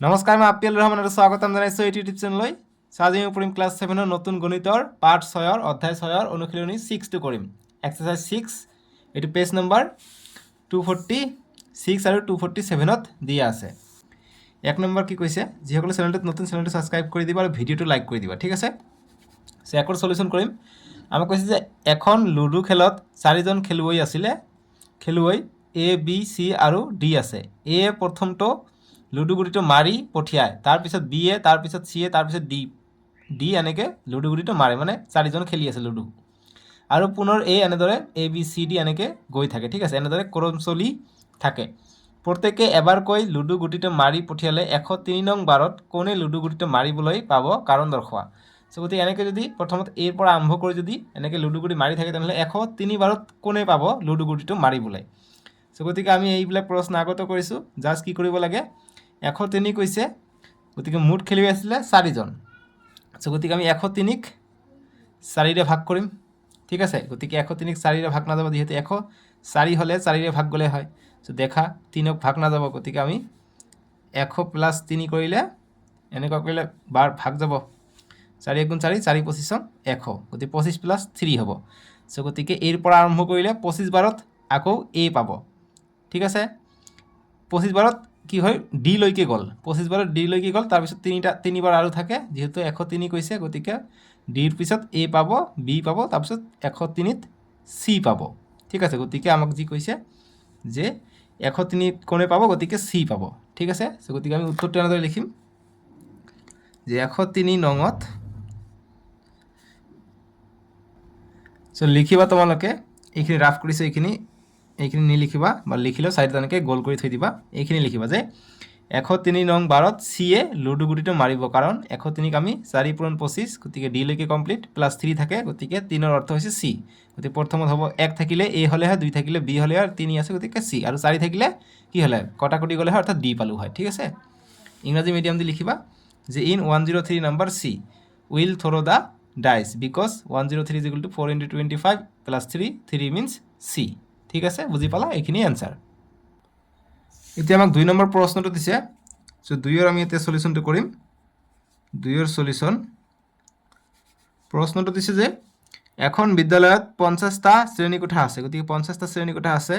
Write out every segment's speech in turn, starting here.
নমস্কাৰ, মই আপিল ৰহমান আৰু স্বাগতম জনাইছোঁ এই ইউটিউব চেনেললৈ। আজি আমি পঢ়িম ক্লাছ 7ৰ নতুন গণিতৰ পাৰ্ট 6ৰ অধ্যায় 6ৰ অনুশীলনী 6টো কৰিম। এক্সাৰচাইজ 6, এইটো পেজ নম্বৰ 246 আৰু 247ত দিয়া আছে। 1 নম্বৰ কি কৈছে, যিসকলে চেনেলটোত নতুন চেনেলটো ছাবস্ক্ৰাইব কৰি দিবা আৰু ভিডিঅ'টো লাইক কৰি দিবা, ঠিক আছে। চ' একো সলিউশ্যন কৰিম। আমাক কৈছে যে এখন লুডু খেলত 4জন খেলুৱৈ আছিলে। খেলুৱৈ এ, বি, চি আৰু ডি আছে। এ প্ৰথমটো লুডু গুটিটো মাৰি পঠিয়ায়, তাৰপিছত বি এ, তাৰপিছত চি এ, তাৰপিছত ডি এনেকৈ লুডু গুটিটো মাৰে, মানে 4জন খেলি আছে লুডু। আৰু পুনৰ এনেদৰে এ, বি, চি, ডি এনেকৈ গৈ থাকে, ঠিক আছে। এনেদৰে ক্ৰম চলি থাকে। প্ৰত্যেকে এবাৰকৈ লুডু গুটিটো মাৰি পঠিয়ালে 103 নং বাৰত কোনে লুডু গুটিটো মাৰিবলৈ পাব, কাৰণ দৰ্শোৱা। চ' গতিকে এনেকৈ যদি প্ৰথমত এৰ পৰা আৰম্ভ কৰি যদি এনেকৈ লুডু গুটি মাৰি থাকে, তেনেহ'লে 103 বাৰত কোনে পাব লুডু গুটিটো মাৰিবলৈ। চ' গতিকে আমি এইবিলাক প্ৰশ্ন আগতে কৰিছোঁ। জাষ্ট কি কৰিব লাগে, 103 কৈছে, গতিকে মুঠ খেলুৱৈ আছিলে 4জন। চ' গতিকে আমি 103ক 4ৰে ভাগ কৰিম, ঠিক আছে। গতিকে 103ক 4ৰে ভাগ নাযাব, যিহেতু 104 হ'লে 4ৰে ভাগ গ'লে হয়। চ' দেখা 3ক ভাগ নাযাব, গতিকে আমি 100 + 3 কৰিলে এনেকুৱা কৰিলে বাৰ ভাগ যাব। 4 × 4 = 4, 25 = 100, গতিকে 25 + 3 হ'ব। চ' গতিকে এৰ পৰা আৰম্ভ কৰিলে 25 বাৰত আকৌ এ পাব, ঠিক আছে। 25 বাৰত কি হয়, ডি লৈকে গ'ল, 25 বাৰত ডি লৈকে গ'ল, তাৰপিছত 3বাৰ আৰু থাকে, যিহেতু 103 কৈছে, গতিকে ডিৰ পিছত এ পাব, বি পাব, তাৰপিছত 103ত চি পাব, ঠিক আছে। গতিকে আমাক যি কৈছে যে 103 কোনে পাব, গতিকে চি পাব, ঠিক আছে। চ' গতিকে আমি উত্তৰটো এনেদৰে লিখিম যে 103 নঙত, চ' লিখিবা তোমালোকে, এইখিনি ৰাফ কৰিছোঁ, এইখিনি নিলিখিবা, বা লিখিলেও চাইডত এনেকৈ গোল কৰি থৈ দিবা। এইখিনি লিখিবা যে 103 নং বাৰত চিয়ে লুডু গুটিটো মাৰিব, কাৰণ 103ক আমি 4 × 25, গতিকে ডি লৈকে কমপ্লিট, +3 থাকে, গতিকে 3ৰ অৰ্থ হৈছে চি। গতিকে প্ৰথমত হ'ব 1 থাকিলে এ হ'লে হয়, 2 থাকিলে বি হ'লে হয়, 3 আছে, গতিকে চি, আৰু 4 থাকিলে কি হ'লে, কটাকটি গ'লে হয়, অৰ্থাৎ ডি পালোঁ হয়, ঠিক আছে। ইংৰাজী মিডিয়াম দি লিখিবা যে in 103 number C will throw' the dice because 103 = 4 × 25 + 3, 3 means C, ঠিক আছে। বুজি পালা, এইখিনি এনচাৰ। এতিয়া আমাক 2 নম্বৰ প্ৰশ্নটো দিছে। চ' 2ৰ আমি এতিয়া সলিউশ্যনটো কৰিম। 2ৰ সলিউশ্যন, প্ৰশ্নটো দিছে যে এখন বিদ্যালয়ত 50টা শ্ৰেণীকোঠা আছে, গতিকে 50টা শ্ৰেণীকোঠা আছে।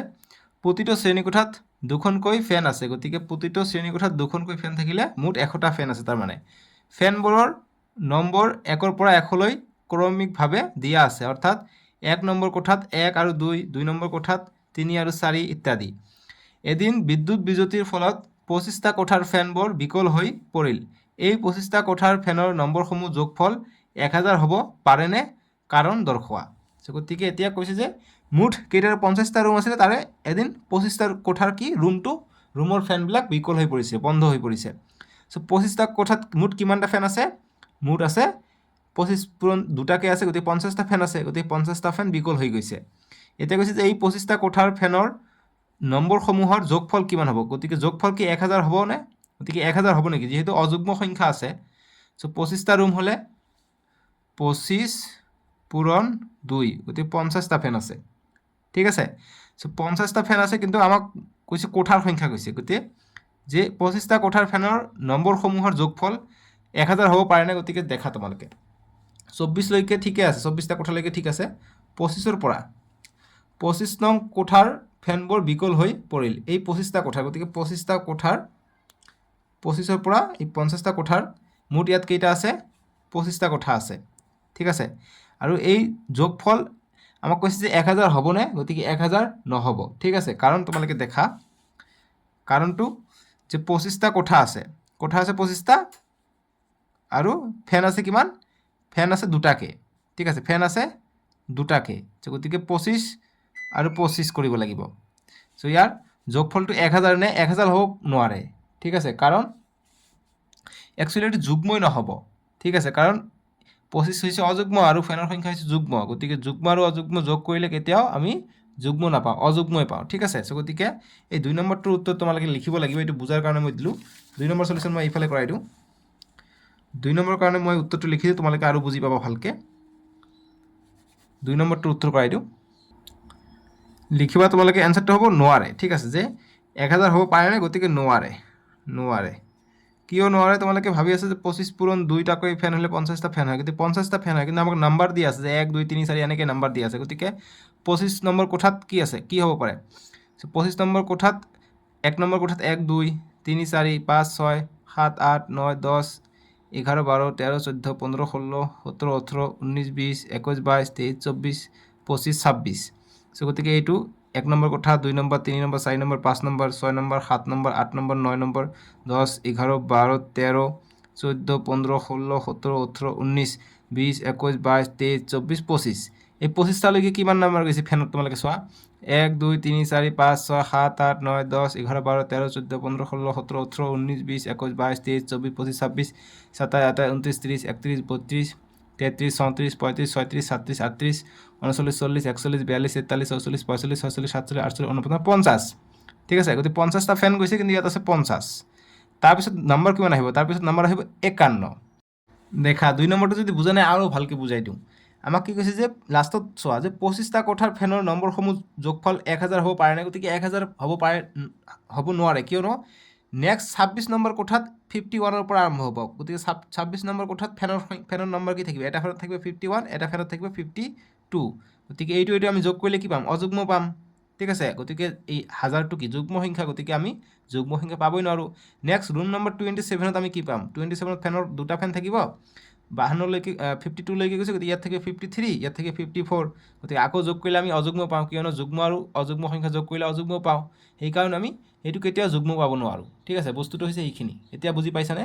প্ৰতিটো শ্ৰেণীকোঠাত 2খনকৈ ফেন আছে, গতিকে প্ৰতিটো শ্ৰেণীকোঠাত 2খনকৈ ফেন থাকিলে মুঠ 100টা ফেন আছে। তাৰমানে ফেনবোৰৰ নম্বৰ 1ৰ পৰা 100লৈ ক্ৰমিকভাৱে দিয়া আছে, অৰ্থাৎ 1 নম্বৰ কোঠাত 1 আৰু 2, 2 নম্বৰ কোঠাত 3 আৰু 4 ইত্যাদি। এদিন বিদ্যুৎ বিজুতিৰ ফলত 25টা কোঠাৰ ফেনবোৰ বিকল হৈ পৰিল। এই 25টা কোঠাৰ ফেনৰ নম্বৰসমূহ যোগফল 1000 হ'ব পাৰেনে, কাৰণ দৰ্শোৱা। গতিকে এতিয়া কৈছে যে মুঠ কেইটাৰ 50টা ৰুম আছিলে, তাৰে এদিন 25টা কোঠাৰ কি ৰুমৰ ফেনবিলাক বিকল হৈ পৰিছে, বন্ধ হৈ পৰিছে। চ' 25টা কোঠাত মুঠ কিমানটা ফেন আছে, মুঠ আছে 25 পূৰণ 2টাকৈ আছে, গতিকে 50টা ফেন আছে, গতিকে 50টা ফেন বিকল হৈ গৈছে। এতিয়া কৈছে যে এই 25টা কোঠাৰ ফেনৰ নম্বৰসমূহৰ যোগফল কিমান হ'ব, গতিকে যোগফল কি 1000 হ'বনে, গতিকে 1000 হ'ব নেকি, যিহেতু অযুগ্ম সংখ্যা আছে। চ' 25টা ৰুম হ'লে 25 পূৰণ 2, গতিকে 50টা ফেন আছে, ঠিক আছে। চ' 50টা ফেন আছে, কিন্তু আমাক কৈছে কোঠাৰ সংখ্যা কৈছে, গতিকে যে 25টা কোঠাৰ ফেনৰ নম্বৰসমূহৰ যোগফল 1000 হ'ব পাৰেনে, গতিকে দেখা তোমালোকে 24লৈকে ঠিকে আছে, 24টা কোঠালৈকে ঠিক আছে। 25ৰ পৰা 25 নং কোঠাৰ ফেনবোৰ বিকল হৈ পৰিল, এই 25টা কোঠাৰ, গতিকে 25টা কোঠাৰ 25ৰ পৰা এই 50টা কোঠাৰ মুঠ ইয়াত কেইটা আছে, 25টা কোঠা আছে, ঠিক আছে। আৰু এই যোগফল আমাক কৈছে যে 1000 হ'বনে, গতিকে 1000 নহ'ব, ঠিক আছে। কাৰণ তোমালোকে দেখা, কাৰণটো যে 25টা কোঠা আছে 25টা, আৰু ফেন আছে কিমান, ফেন আছে 2টাকে, ঠিক আছে, ফেন আছে 2টাকে। গতিকে 25 আৰু 25 কৰিব লাগিব। চ' ইয়াৰ যোগফলটো 1000 নে, 1000 হ'ব নোৱাৰে, ঠিক আছে, কাৰণ একচুৱেলি এইটো যুগ্মই নহ'ব, ঠিক আছে, কাৰণ 25 হৈছে অযুগ্ম আৰু ফেনৰ সংখ্যা হৈছে যুগ্ম, গতিকে যুগ্ম আৰু অযুগ্ম যোগ কৰিলে কেতিয়াও আমি যুগ্ম নাপাওঁ, অযুগ্মই পাওঁ, ঠিক আছে। চ' গতিকে এই 2 নম্বৰটোৰ উত্তৰ তোমালোকে লিখিব লাগিব, এইটো বুজাৰ কাৰণে মই দিলোঁ। 2 নম্বৰ সলিউশ্যন মই এইফালে কৰাই দিওঁ। 2 নম্বৰৰ কাৰণে মই উত্তৰটো লিখিছোঁ, তোমালোকে আৰু বুজি পাবা ভালকৈ। 2 নম্বৰটোৰ উত্তৰ কৰাই দিওঁ, লিখিবা তোমালোকে। এনচাৰটো হ'ব নোৱাৰে, ঠিক আছে, যে 1000 হ'ব পাৰেনে, গতিকে নোৱাৰে। কিয় নোৱাৰে তোমালোকে ভাবি আছে যে 25 পূৰণ 2টাকৈ ফেন হ'লে 50টা ফেন হয়, কিন্তু 50টা ফেন হয়, কিন্তু আমাক নাম্বাৰ দিয়া আছে যে 1 2 3 4 এনেকৈ নাম্বাৰ দিয়া আছে। গতিকে 25 নম্বৰ কোঠাত কি আছে, কি হ'ব পাৰে? 25 নম্বৰ কোঠাত 1 নম্বৰ কোঠাত 1 2 3 4 5 6 7 8 9 10 11 12 13 14 15 16 17 18 19 20 21 22 23 24 25 26। সো গতিকে এইটো 1 নম্বৰ কোঠা 2 number 3 number 4 number 5 number 6 number 7 number 8 number 9 number 10 11 12 13 14 15 16 17 18 19 20 21 22 23 24 25। এই 25টালৈকে কিমান নম্বৰ গৈছে ফেনত তোমালোকে চোৱা 1 2 3 4 5 6 7 8 9 10 11 12 13 14 15 16 17 18 19 20 21 22 23 24 25 26 27 28 29 30 31 32 33 34 35 36 37 38 39 40 41 42 43 44 45 46 47 48 49 50। ঠিক আছে, গতিকে 50টা ফেন গৈছে, কিন্তু ইয়াত আছে 50। তাৰপিছত নম্বৰ কিমান আহিব? তাৰপিছত নম্বৰ আহিব 51। দেখা 2 নম্বৰটো যদি বুজা নাই আৰু ভালকৈ বুজাই দিওঁ। আমাক কি কৈছে যে লাষ্টত চোৱা যে 25টা কোঠাৰ ফেনৰ নম্বৰসমূহ যোগফল 1000 হ'ব পাৰে নে? গতিকে 1000 হ'ব নোৱাৰে, কিয়নো নেক্সট 26 নম্বৰ কোঠাত 51ৰ পৰা আৰম্ভ হ'ব। গতিকে 26 নম্বৰ কোঠাত ফেনৰ নম্বৰ কি থাকিব? এটা ফেনত থাকিব 51, এটা ফেনত থাকিব 52। গতিকে এইটো আমি যোগ কৰিলে কি পাম? অযুগ্ম পাম। ঠিক আছে, গতিকে এই 1000টো কি যুগ্ম সংখ্যা, গতিকে আমি যুগ্ম সংখ্যা পাবই নোৱাৰোঁ। নেক্সট ৰুম নম্বৰ 27ত আমি কি পাম? 27ত ফেনৰ 2টা ফেন থাকিব, 52লৈকে 52লৈকে গৈছে, গতিকে ইয়াত থাকিব 53, ইয়াত থাকিব 54। গতিকে আকৌ যোগ কৰিলে আমি অযুগ্ম পাওঁ, কিয়নো যুগ্ম আৰু অযুগ্ম সংখ্যা যোগ কৰিলে অযুগ্ম পাওঁ। সেইকাৰণে আমি এইটো কেতিয়াও যুগ্ম পাব নোৱাৰোঁ। ঠিক আছে, বস্তুটো হৈছে এইখিনি। এতিয়া বুজি পাইছানে?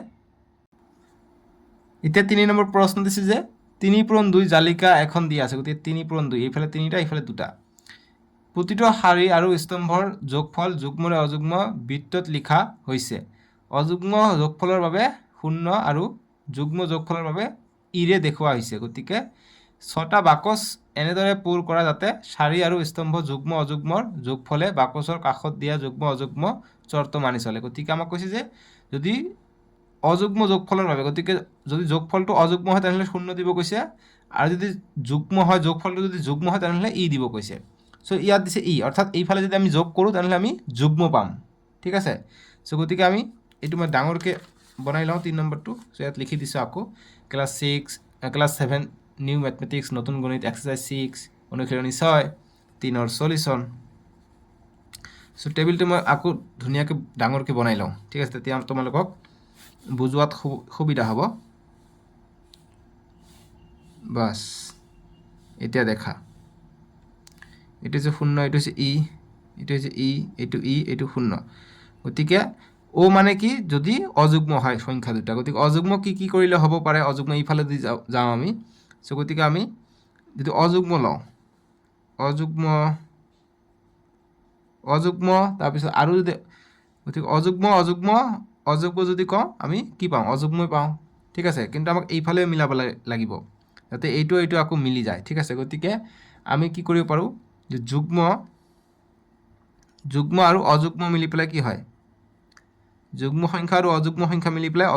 এতিয়া 3 নম্বৰ প্ৰশ্ন দিছে যে 3 পূৰণ 2 জালিকা এখন দিয়া আছে। গতিকে 3 পূৰণ 2, এইফালে 3টা, এইফালে 2টা। প্ৰতিটো শাৰী আৰু স্তম্ভৰ যোগফল যুগ্মৰে অযুগ্ম বৃত্তত লিখা হৈছে। অযুগ্ম যোগফলৰ বাবে 0 আৰু যুগ্ম যোগফলৰ বাবে ইৰে দেখুওৱা হৈছে। গতিকে 6টা বাকচ এনেদৰে পূৰ কৰা যাতে শাৰী আৰু স্তম্ভ যুগ্ম অযুগ্মৰ যোগফলে বাকচৰ কাষত দিয়া যুগ্ম অযুগ্ম চৰ্ত মানি চলে। গতিকে আমাক কৈছে যে যদি অযুগ্ম যোগফলৰ বাবে, গতিকে যদি যোগফলটো অযুগ্ম হয় তেনেহ'লে 0 দিব কৈছে, আৰু যদি যুগ্ম হয়, যোগফলটো যদি যুগ্ম হয় তেনেহ'লে ই দিব কৈছে। চ' ইয়াত দিছে ই, অৰ্থাৎ এইফালে যদি আমি যোগ কৰোঁ তেনেহ'লে আমি যুগ্ম পাম। ঠিক আছে, চ' গতিকে আমি এইটো মই ডাঙৰকৈ বনাই লওঁ 3 নম্বৰটো। চ' ইয়াত লিখি দিছোঁ আকৌ ক্লাছ 7 নিউ মেথমেটিক্স নতুন গণিত এক্সাৰচাইজ 6 অনুশীলনী 6 3ৰ সলিউশ্যন। চ' টেবিলটো মই আকৌ ধুনীয়াকৈ ডাঙৰকৈ বনাই লওঁ। ঠিক আছে, তেতিয়া তোমালোকক বুজোৱাত সুবিধা হ'ব। বাছ এতিয়া দেখা, এইটো হৈছে 0, এইটো হৈছে ই, এইটো হৈছে ই, এইটো ই, এইটো 0। গতিকে অ' মানে কি? যদি অযুগ্ম হয় সংখ্যা দুটা। গতিকে অযুগ্ম কি কৰিলে হ'ব পাৰে? অযুগ্ম ইফালে যদি যাওঁ আমি, চ' গতিকে আমি যদি অযুগ্ম লওঁ, অযুগ্ম তাৰপিছত আৰু যদি, গতিকে অযুগ্ম যদি কওঁ আমি কি পাওঁ? অযুগ্মই পাওঁ। ঠিক আছে, কিন্তু আমাক এইফালে মিলাব লাগিব যাতে এইটো আকৌ মিলি যায়। ঠিক আছে, গতিকে আমি কি কৰিব পাৰোঁ যে যুগ্ম আৰু অযুগ্ম মিলি পেলাই কি হয়? যুগ্ম সংখ্যা আৰু অযুগ্ম সংখ্যা মিলি পেলাই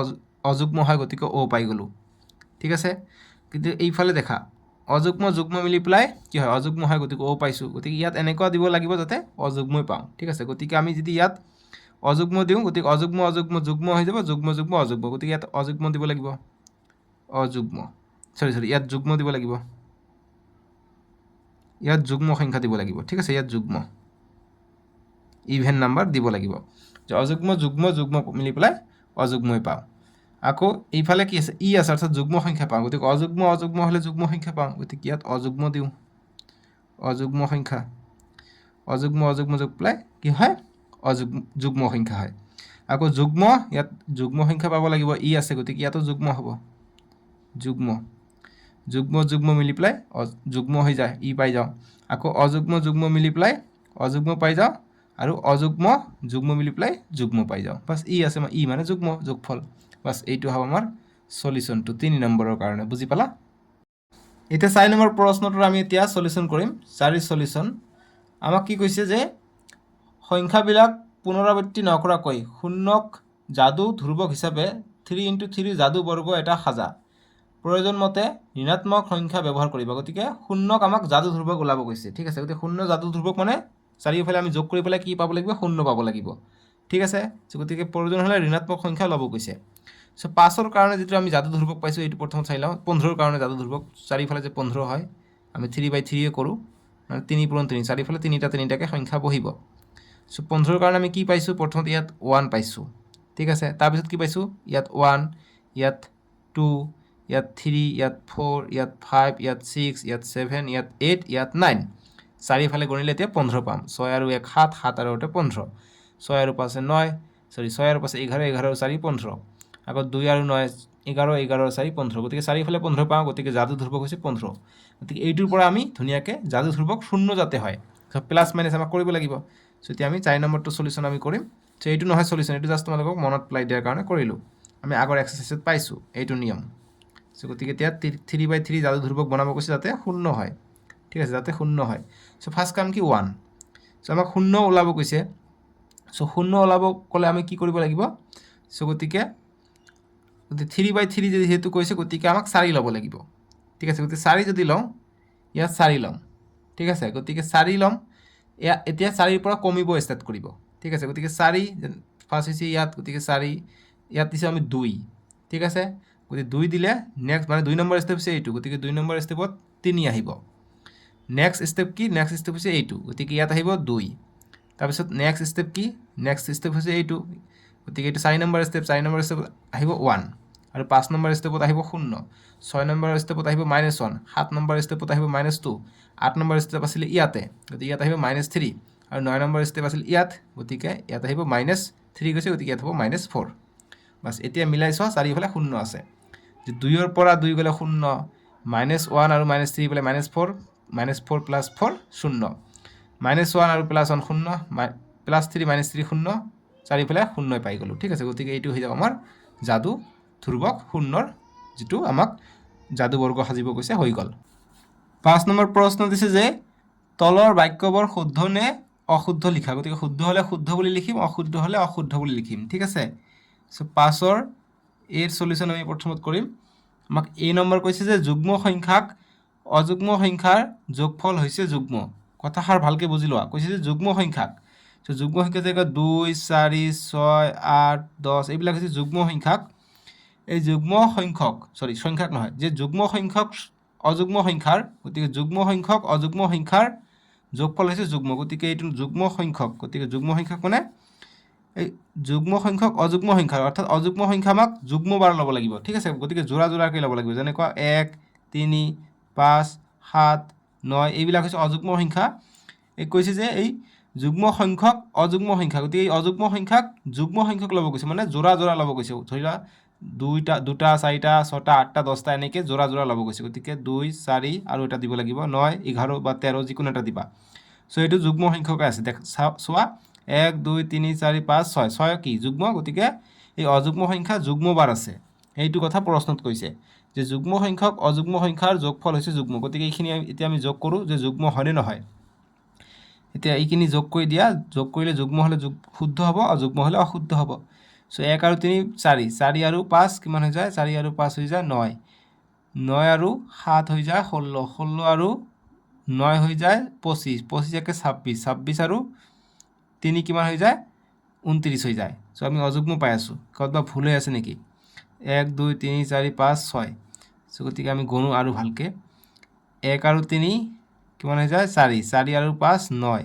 অযুগ্ম হয়, গতিকে অ' পাই গ'লোঁ। ঠিক আছে, কিন্তু এইফালে দেখা অযুগ্ম যুগ্ম মিলি পেলাই কি হয়? অযুগ্ম হয়, গতিকে অ' পাইছোঁ। গতিকে ইয়াত এনেকুৱা দিব লাগিব যাতে অযুগ্মই পাওঁ। ঠিক আছে, গতিকে আমি যদি ইয়াত অযুগ্ম দিওঁ, গতিকে অযুগ্ম যুগ্ম হৈ যাব, যুগ্ম অযুগ্ম। গতিকে ইয়াত অযুগ্ম দিব লাগিব, ইয়াত যুগ্ম দিব লাগিব, ইয়াত যুগ্ম সংখ্যা দিব লাগিব। ঠিক আছে, ইয়াত যুগ্ম ইভেন নাম্বাৰ দিব লাগিব, যে অযুগ্ম যুগ্ম মিলি পেলাই অযুগ্মই পাওঁ। আকৌ এইফালে কি আছে? ই আছে, অৰ্থাৎ যুগ্ম সংখ্যা পাওঁ। গতিকে অযুগ্ম হ'লে যুগ্ম সংখ্যা পাওঁ, গতিকে ইয়াত অযুগ্ম দিওঁ, অযুগ্ম সংখ্যা, অযুগ্ম যোগ পেলাই কি হয়? যুগ্ম সংখ্যা হয়। আকৌ যুগ্ম, ইয়াত যুগ্ম সংখ্যা পাব লাগিব, ই আছে, গতিকে ইয়াতো যুগ্ম হ'ব, যুগ্ম মিলি পেলাই যুগ্ম হৈ যায়, ই পাই যাওঁ। আকৌ অযুগ্ম যুগ্ম মিলি পেলাই অযুগ্ম পাই যাওঁ, আৰু অযুগ্ম যুগ্ম মিলি পেলাই যুগ্ম পাই যাওঁ। বাছ ই আছে, ই মানে যোগফল। বাছ এইটো হ'ব আমাৰ সলিউশ্যনটো 3 নম্বৰৰ কাৰণে। বুজি পালা? এতিয়া 4 নম্বৰ প্ৰশ্নটোৰ আমি এতিয়া সলিউশ্যন কৰিম। 4 সলিউশ্যন আমাক কি কৈছে যে সংখ্যাবিলাক পুনৰাবৃত্তি নকৰাকৈ 0ক যাদু ধ্ৰুৱক হিচাপে 3x3 যাদু বৰ্গ এটা সাজা। প্ৰয়োজন মতে ঋণাত্মক সংখ্যা ব্যৱহাৰ কৰিব। গতিকে 0ক আমাক যাদু ধ্ৰুৱক ওলাব কৈছে। ঠিক আছে, গতিকে 0 যাদু ধ্ৰুৱক মানে চাৰিওফালে আমি যোগ কৰি পেলাই কি পাব লাগিব? 0 পাব লাগিব। ঠিক আছে গতিকে প্ৰয়োজন হ'লে ঋণাত্মক সংখ্যা ল'ব কৈছে সো 5ৰ কাৰণে যেটো আমি যাদু ধ্ৰুৱক পাইছো এইটো প্ৰথম চাই লওঁ 15ৰ কাৰণে যাদু ধ্ৰুৱক চাৰিফালে যে 15 হয় আমি 3/3 এ কৰো মানে 3 × 3 চাৰিফালে তিনিটাকে সংখ্যা বহিব সো 15ৰ কাৰণে আমি কি পাইছো প্ৰথমত ইয়াত 1 পাইছো ঠিক আছে তাৰ পিছত কি পাইছো ইয়াত 1 ইয়াত 2 ইয়াত 3 ইয়াত 4 ইয়াত 5 ইয়াত 6 ইয়াত 7 ইয়াত 8 ইয়াত 9 চাৰিফালে গণিলে এতিয়া 15 পাম 6 আৰু 1 7 7 আৰু 8 15 6 আৰু 5 9 সৰি 6 আৰু 5 11 11 আৰু 4 15 আকৌ 2 আৰু 9 11 11 আৰু 4 15 গতিকে চাৰিফালে 15 পাওঁ গতিকে যাদু ধ্ৰুৱক হৈছে 15 গতিকে এইটোৰ পৰা আমি ধুনিয়াকে যাদু ধ্ৰুৱক শূন্য যাতে হয় সব প্লাস মাইনাস আমাক কৰিব লাগিব সো এতিয়া আমি 4 নম্বৰটো সলিউশন আমি কৰিম সো এইটো নহয় সলিউশন এইটো জাস্ট তোমালোকক মনত পেলাই দিয়াৰ কাৰণে কৰিলো আমি আগৰ এক্সাৰসাইজত পাইছো এইটো নিয়ম সো গতিকে এতিয়া 3/3 যাদু ধ্ৰুৱক বনাব কৈছে যাতে শূন্য হয় ঠিক আছে যাতে শূন্য হয় সো ফার্স্ট কাম কি 1 সো আমাক শূন্য ওলাব কৈছে সো শূন্য ওলাব কলে আমি কি কৰিব লাগিব সো গতিকে 3/3 যদি হেতু কৈছে গতিকে আমাক 4 ল'ব লাগিব ঠিক আছে গতিকে 4 যদি লওঁ ইয়াত 4 লম ঠিক আছে গতিকে 4 লম এতিয়া 4 ৰ পৰা কমিব স্টাৰ্ট কৰিব ঠিক আছে গতিকে 4 ফার্স্ট হৈছে ইয়াত গতিকে 4 ইয়াত দিছে আমি 2 ঠিক আছে গতিকে 2 দিলে নেক্সট মানে 2 নম্বৰ স্টেপ হৈছে এইটো গতিকে 2 নম্বৰ স্টেপত 3 আহিব নেক্সট স্টেপ কি নেক্সট স্টেপ হৈছে এইটো গতিকে ইয়াত আহিব 2 তাৰপিছত নেক্সট স্টেপ কি নেক্সট স্টেপ হৈছে এইটো গতিকে এইটো 4 নম্বৰ স্টেপ 4 নম্বৰ স্টেপ আহিব 1 আৰু 5 নম্বৰ স্টেপত আহিব 0 6 নম্বৰ স্টেপত আহিব -1 7 নম্বৰ স্টেপত আহিব -2 8 নম্বৰ স্টেপ আছিল ইয়াতে গতিকে ইয়াত আহিব -3 আৰু 9 নম্বৰ স্টেপ আছিল ইয়াত গতিকে ইয়াত আহিব -3 গৈছে গতিকে ইয়াত হ'ব -4 বাস এতিয়া মিলাইছো চাৰিফালে 0 আছে যে 2 ৰ পৰা 2 গলে 0 -1 আৰু -3 গলে -4 -4 + 4 0 -1 আৰু +1 0 +3 -3 0 চাৰিফালে 0 পাই গলো ঠিক আছে গতিকে এইটো হৈ যাব আমাৰ যাদু ধ্ৰুৱক শূন্যৰ যেটো আমাক যাদু বৰ্গ সাজিব কৈছে হৈ গল 5 নম্বৰ প্ৰশ্ন দিছে যে তলৰ বাক্যবোৰ শুদ্ধ নে অশুদ্ধ লিখা গতিকে শুদ্ধ হলে শুদ্ধ বুলি লিখিম অশুদ্ধ হলে অশুদ্ধ বুলি লিখিম ঠিক আছে সো 5ৰ এৰ সলিউশন আমি প্ৰথমত কৰিম আমাক এই নম্বৰ কৈছে যে যুগ্ম সংখ্যাক অযুগ্ম সংখ্যাৰ যোগফল হৈছে যুগ্ম কথাষাৰ ভালকে বুজি লোৱা কৈছে যে যুগ্ম সংখ্যাক সো যুগ্ম সংখ্যা যেনে 2 4 6 8 10 এইবিলাক হৈছে যুগ্ম সংখ্যাক এই যুগ্ম সংখ্যক সরি সংখ্যাক নহয় যে যুগ্ম সংখ্যক অযুগ্ম সংখ্যাৰ গতিকে যুগ্ম সংখ্যক অযুগ্ম সংখ্যাৰ যোগফল হৈছে যুগ্ম গতিকে এইটো যুগ্ম সংখ্যক গতিকে যুগ্ম সংখ্যক মানে এই যুগ্ম সংখ্যক অযুগ্ম সংখ্যাৰ অৰ্থাৎ অযুগ্ম সংখ্যা আমাক যুগ্ম বাৰ ল'ব লাগিব ঠিক আছে গতিকে জোৰা জোৰাকৈ ল'ব লাগিব যেনেকুৱা 1 3 5 7 9 এইবিলাক হৈছে অযুগ্ম সংখ্যা এই কৈছে যে এই যুগ্ম সংখ্যক অযুগ্ম সংখ্যা গতিকে এই অযুগ্ম সংখ্যাক যুগ্ম সংখ্যক ল'ব কৈছে মানে জোৰা জোৰা ল'ব কৈছে ধৰিলা দুটা 4টা 6টা 8টা 10টা এনেকৈ জোৰা জোৰা ল'ব কৈছে গতিকে 2 4 আৰু এটা দিব লাগিব 9 11 বা 13 যিকোনো এটা দিবা সো এইটো যুগ্ম সংখ্যক আছে দেখ চোৱা 1 2 3 4 5 6 6 কি যুগ্ম গতিকে এই অযুগ্ম সংখ্যা যুগ্ম বাৰ আছে এইটো কথা প্ৰশ্নত কৈছে যে যুগ্ম সংখ্যক অযুগ্ম সংখ্যাৰ যোগফল হৈছে যুগ্ম গতিকে এইখিনি এতিয়া আমি যোগ কৰো যে যুগ্ম হয়নে নহয় এতিয়া এইখিনি যোগ কৰি দিয়া যোগ কৰিলে যুগ্ম হলে শুদ্ধ হ'ব অযুগ্ম হলে অশুদ্ধ হ'ব সো 1 আৰু 3 4 4 আৰু 5 কিমান হৈ যায় 4 আৰু 5 হৈ যায় 9 9 আৰু 7 হৈ যায় 16 16 আৰু 9 হৈ যায় 25 25 একে 26 26 আৰু 3 কিমান হৈ যায় 29 হৈ যায় সো আমি অযুগ্ম পাই আছো কতবা ভুল হৈ আছে নেকি 1 2 3 4 5 6 সো গতিকে আমি গণো আৰু ভালকে 1 আৰু 3 কিমান হৈ যায় 4 4 আৰু 5 9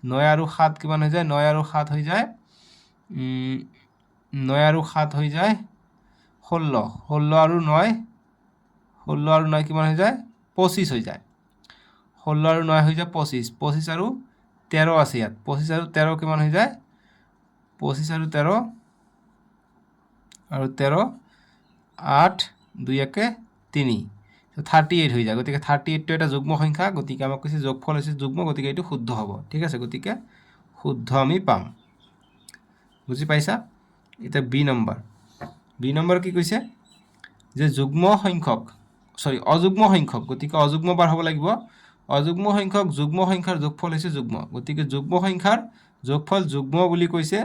9 আৰু 7 কিমান হৈ যায় 9 আৰু 7 হৈ যায় 9 আৰু 7 হৈ যায় 16 16 আৰু 9 16 আৰু 9 কিমান হৈ যায় 25 হৈ যায় 16 আৰু 9 হৈ যায় 25 25 আৰু 13 আছে ইয়াত 25 আৰু 13 কিমান হৈ যায় 25 আৰু 13 আৰু 13 8 2 একে 3 38 হৈ যায় গতিকে 38 টো এটা যুগ্ম সংখ্যা গতিকে আমাক কৈছে যোগফল হৈছে যুগ্ম গতিকে এটো শুদ্ধ হ'ব ঠিক আছে গতিকে শুদ্ধ আমি পাম বুজি পাইছা এটা বি নম্বৰ কি কৈছে যে যুগ্ম সংখ্যক সৰি অযুগ্ম সংখ্যক গতিকে অযুগ্ম বাৰ হ'ব লাগিব অযুগ্ম সংখ্যক যুগ্ম সংখ্যাৰ যোগফল হৈছে যুগ্ম গতিকে যুগ্ম সংখ্যাৰ যোগফল যুগ্ম বুলি কৈছে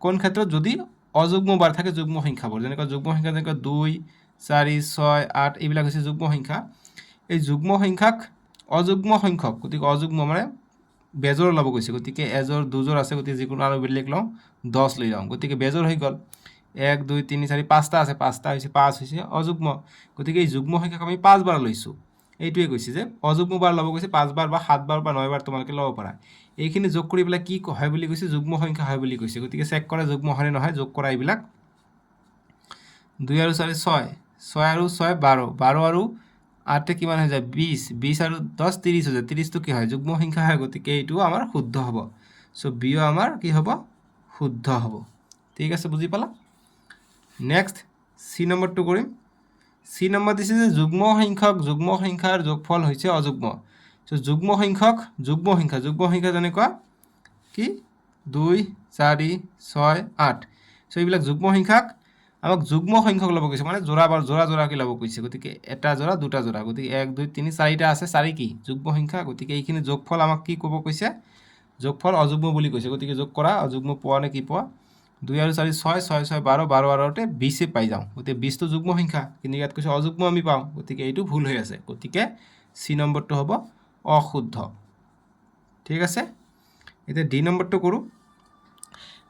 কোন ক্ষেত্ৰত যদি অযুগ্ম বাৰ থাকে যুগ্ম সংখ্যাবোৰ যেনেকৈ যুগ্ম সংখ্যা যেনেকৈ 2 4 6 8 এইবিলাক হৈছে যুগ্ম সংখ্যা এই যুগ্ম সংখ্যাক অযুগ্ম সংখ্যক গতিকে অযুগ্ম মানে বেজৰ ওলাব কৈছে, গতিকে এজৰ দুজৰ আছে, গতিকে যিকোনো আৰু বেলেগ লওঁ 10 লৈ যাওঁ, গতিকে বেজৰ হৈ গ'ল 1 2 3 4 5টা আছে, 5টা হৈছে 5 হৈছে অযুগ্ম, গতিকে এই যুগ্ম সংখ্যাক আমি 5 বাৰ লৈছোঁ। এইটোৱে কৈছে যে অযুগ্ম বাৰ ল'ব কৈছে 5 বাৰ বা 7 বাৰ বা 9 বাৰ তোমালোকে ল'ব পাৰা। এইখিনি যোগ কৰি পেলাই কি হয় বুলি কৈছে, যুগ্ম সংখ্যা হয় বুলি কৈছে, গতিকে চেক কৰা যুগ্ম হয় নহয়, যোগ কৰা এইবিলাক 2 আৰু 4 6, 6 আৰু 6 12, 12 আৰু 8 কিমান হৈ যায় 20, 20 আৰু 10 30 হৈ যায়, 30টো কি হয় যুগ্ম সংখ্যা হয়, গতিকে এইটো আমাৰ শুদ্ধ হ'ব। চ' বিও আমাৰ কি হ'ব শুদ্ধ হ'ব। ঠিক আছে, বুজি পালা? নেক্সট সি নম্বৰটো কৰিম। সি নম্বৰ দিছে যে যুগ্ম সংখ্যাৰ যোগফল হৈছে অযুগ্ম। চ' যুগ্ম সংখ্যা যেনেকুৱা কি 2 4 6 8, চ' এইবিলাক যুগ্ম সংখ্যাক আমাক যুগ্ম সংখ্যক ল'ব কৈছে, মানে জোৰাকে ল'ব কৈছে, গতিকে এটা জোৰা দুটা জোৰা, গতিকে 1 2 3 4টা আছে, 4 কি যুগ্ম সংখ্যা, গতিকে এইখিনি যোগফল আমাক কি ক'ব কৈছে, যোগফল অযুগ্ম বুলি কৈছে, গতিকে যোগ কৰা অযুগ্ম পোৱা নে কি পোৱা, 2 আৰু 4 6, 6 6 12, 12 আৰু 20 পাই যাওঁ, গতিকে 20টো যুগ্ম সংখ্যা, কিন্তু ইয়াত কৈছে অযুগ্ম আমি পাওঁ, গতিকে এইটো ভুল হৈ আছে, গতিকে চি নম্বৰটো হ'ব অশুদ্ধ। ঠিক আছে, এতিয়া ডি নম্বৰটো কৰোঁ।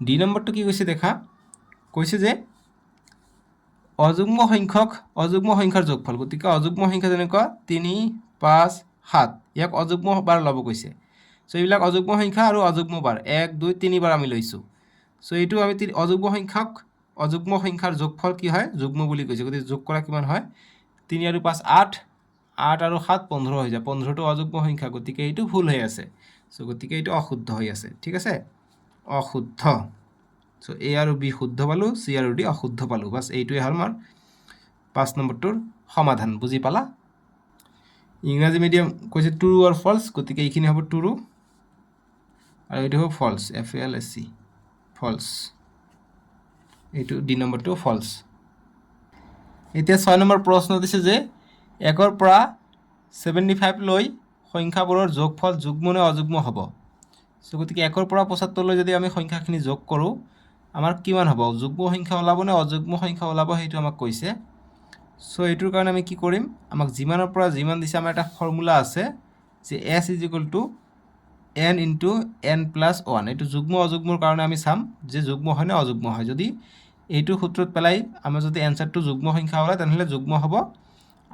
ডি নম্বৰটো কি কৈছে দেখা, কৈছে যে অযুগ্ম সংখ্যাৰ যোগফল, গতিকে অযুগ্ম সংখ্যা যেনেকুৱা 3 5 7, ইয়াক অযুগ্ম বাৰ ল'ব কৈছে। চ' এইবিলাক অযুগ্ম সংখ্যা আৰু অযুগ্ম বাৰ 1 2 3 বাৰ আমি লৈছোঁ। চ' এইটো আমি অযুগ্ম সংখ্যাৰ যোগফল কি হয় যুগ্ম বুলি কৈছে, গতিকে যোগ কৰা কিমান হয় 3 আৰু 5 8, 8 আৰু 7 15 হৈ যায়, 15টো অযুগ্ম সংখ্যা, গতিকে এইটো ভুল হৈ আছে। চ' গতিকে এইটো অশুদ্ধ হৈ আছে। ঠিক আছে, অশুদ্ধ। চ' এ আৰু বি শুদ্ধ পালোঁ, চি আৰু ডি অশুদ্ধ পালোঁ, বাছ এইটোৱে হ'ল আমাৰ 5 নম্বৰটোৰ সমাধান। বুজি পালা? ইংৰাজী মিডিয়াম কৈছে ট্ৰু আৰু ফল্ছ, গতিকে এইখিনি হ'ব ট্ৰু আৰু এইটো হ'ব ফল্ছ, FALSE ফল্ছ, এইটো ডি নম্বৰটো ফল্ছ। এতিয়া 6 নম্বৰ প্ৰশ্ন দিছে যে 1ৰ পৰা 75 লৈ সংখ্যাবোৰৰ যোগফল যুগ্ম নে অযুগ্ম হ'ব। চ' গতিকে 1ৰ পৰা 75 লৈ যদি আমি সংখ্যাখিনি যোগ কৰোঁ আমাৰ কিমান হ'ব, যুগ্ম সংখ্যা ওলাব নে অযুগ্ম সংখ্যা ওলাব, সেইটো আমাক কৈছে। চ' এইটোৰ কাৰণে আমি কি কৰিম, আমাক যিমানৰ পৰা যিমান দিছে আমাৰ এটা ফৰ্মুলা আছে যে S = n × n+1, এইটো যুগ্ম অযুগ্মৰ কাৰণে আমি চাম যে যুগ্ম হয় নে অযুগ্ম হয়। যদি এইটো সূত্ৰত পেলাই আমাৰ যদি এনচাৰটো যুগ্ম সংখ্যা ওলায় তেনেহ'লে যুগ্ম হ'ব,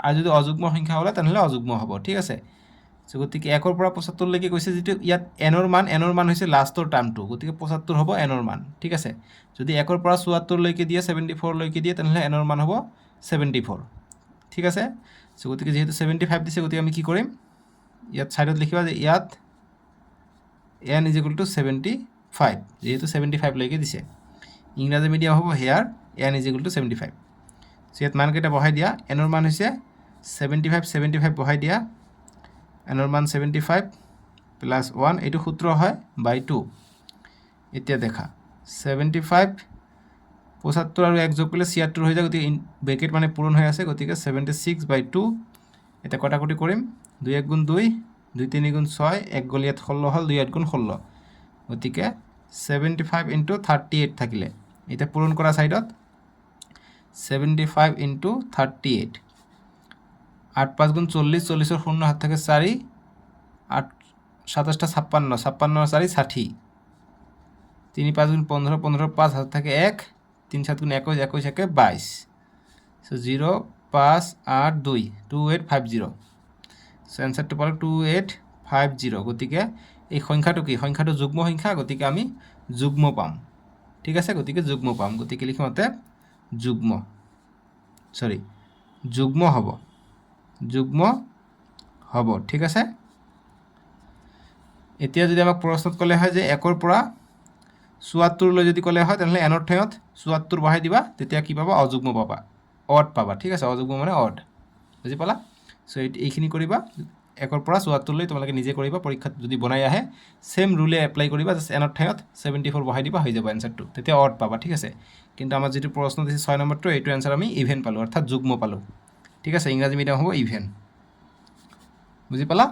আৰু যদি অযুগ্ম সংখ্যা ওলায় তেনেহ'লে অযুগ্ম হ'ব। ঠিক আছে, চ' গতিকে 1ৰ পৰা 75 লৈকে কৈছে, যিটো ইয়াত এনৰ মান হৈছে লাষ্টৰ টাৰ্মটো, গতিকে 75 হ'ব এনৰ মান। ঠিক আছে, যদি 1ৰ পৰা 74 লৈকে দিয়ে 74 লৈকে দিয়ে তেনেহ'লে এনৰ মান হ'ব 74। ঠিক আছে, চ' গতিকে যিহেতু 75 দিছে, গতিকে আমি কি কৰিম, ইয়াত ছাইডত লিখিবা যে ইয়াত n = 75, যেহেতু 75 লৈকে দিছে, ইংৰাজী মিডিয়াম হ'ব হেয়াৰ n = 75। চ' ইয়াত মানকেইটা বহাই দিয়া, এনৰ মান হৈছে 75 বহাই দিয়া, এনৰ মান 75 + 1, এইটো সূত্ৰ হয় /2। এতিয়া দেখা 75 75 আৰু 1 যোগ কৰিলে 76 হৈ যায়, গতিকে ব্ৰেকেট মানে পূৰণ হৈ আছে, গতিকে 76/2। এতিয়া কটাকটি কৰিম, 2 1 গুণ 2, 2 3 গুণ 6, 1 গ'ল ইয়াত 16 হ'ল, 2 8 গুণ 16, গতিকে 75 × 38 থাকিলে। এতিয়া পূৰণ কৰা ছাইডত 75 × 38, 8 5 গুণ 40, 40-ৰ 0 হাত থাকে 4, 8 27 56, 56 আর 4 60, 3 5 গুণ 15, 15 5 হাত থাকে 1, 3 7 গুণ 21, 21 একে 22, সো 0 5 8 2, 2850। সো অ্যান্সারটো পালো 2850। গতিকে এই সংখ্যাটো কি, সংখ্যাটো যুগ্ম সংখ্যা, গতিকে আমি যুগ্ম পাম। ঠিক আছে, গতিকে যুগ্ম পাম, গতিকে লিখিম অতএব যুগ্ম, যুগ্ম হ'ব। ঠিক আছে, এতিয়া যদি আমাক প্ৰশ্নত ক'লে হয় যে 1ৰ পৰা 74 লৈ যদি ক'লে হয় তেনেহ'লে এনৰ ঠাইত 74 বহাই দিবা, তেতিয়া কি পাবা, অযুগ্ম পাবা, অড পাবা। ঠিক আছে, অযুগ্ম মানে অড, বুজি পালা? চ' এইখিনি কৰিবা, 1ৰ পৰা 74 লৈ তোমালোকে নিজে কৰিবা, পৰীক্ষাত যদি বনাই আহে সেম ৰুলে এপ্লাই কৰিবা, জাষ্ট এনৰ ঠাইত 74 বহাই দিবা, হৈ যাব এনচাৰটো, তেতিয়া অড পাবা। ঠিক আছে, কিন্তু আমাৰ যিটো প্ৰশ্ন দিছে 6 নম্বৰটো, এইটো এনচাৰ আমি ইভেন পালোঁ, অৰ্থাৎ যুগ্ম পালোঁ। ঠিক আছে, ইংৰাজী মিডিয়াম হ'ব ইভেন, বুজি পালা?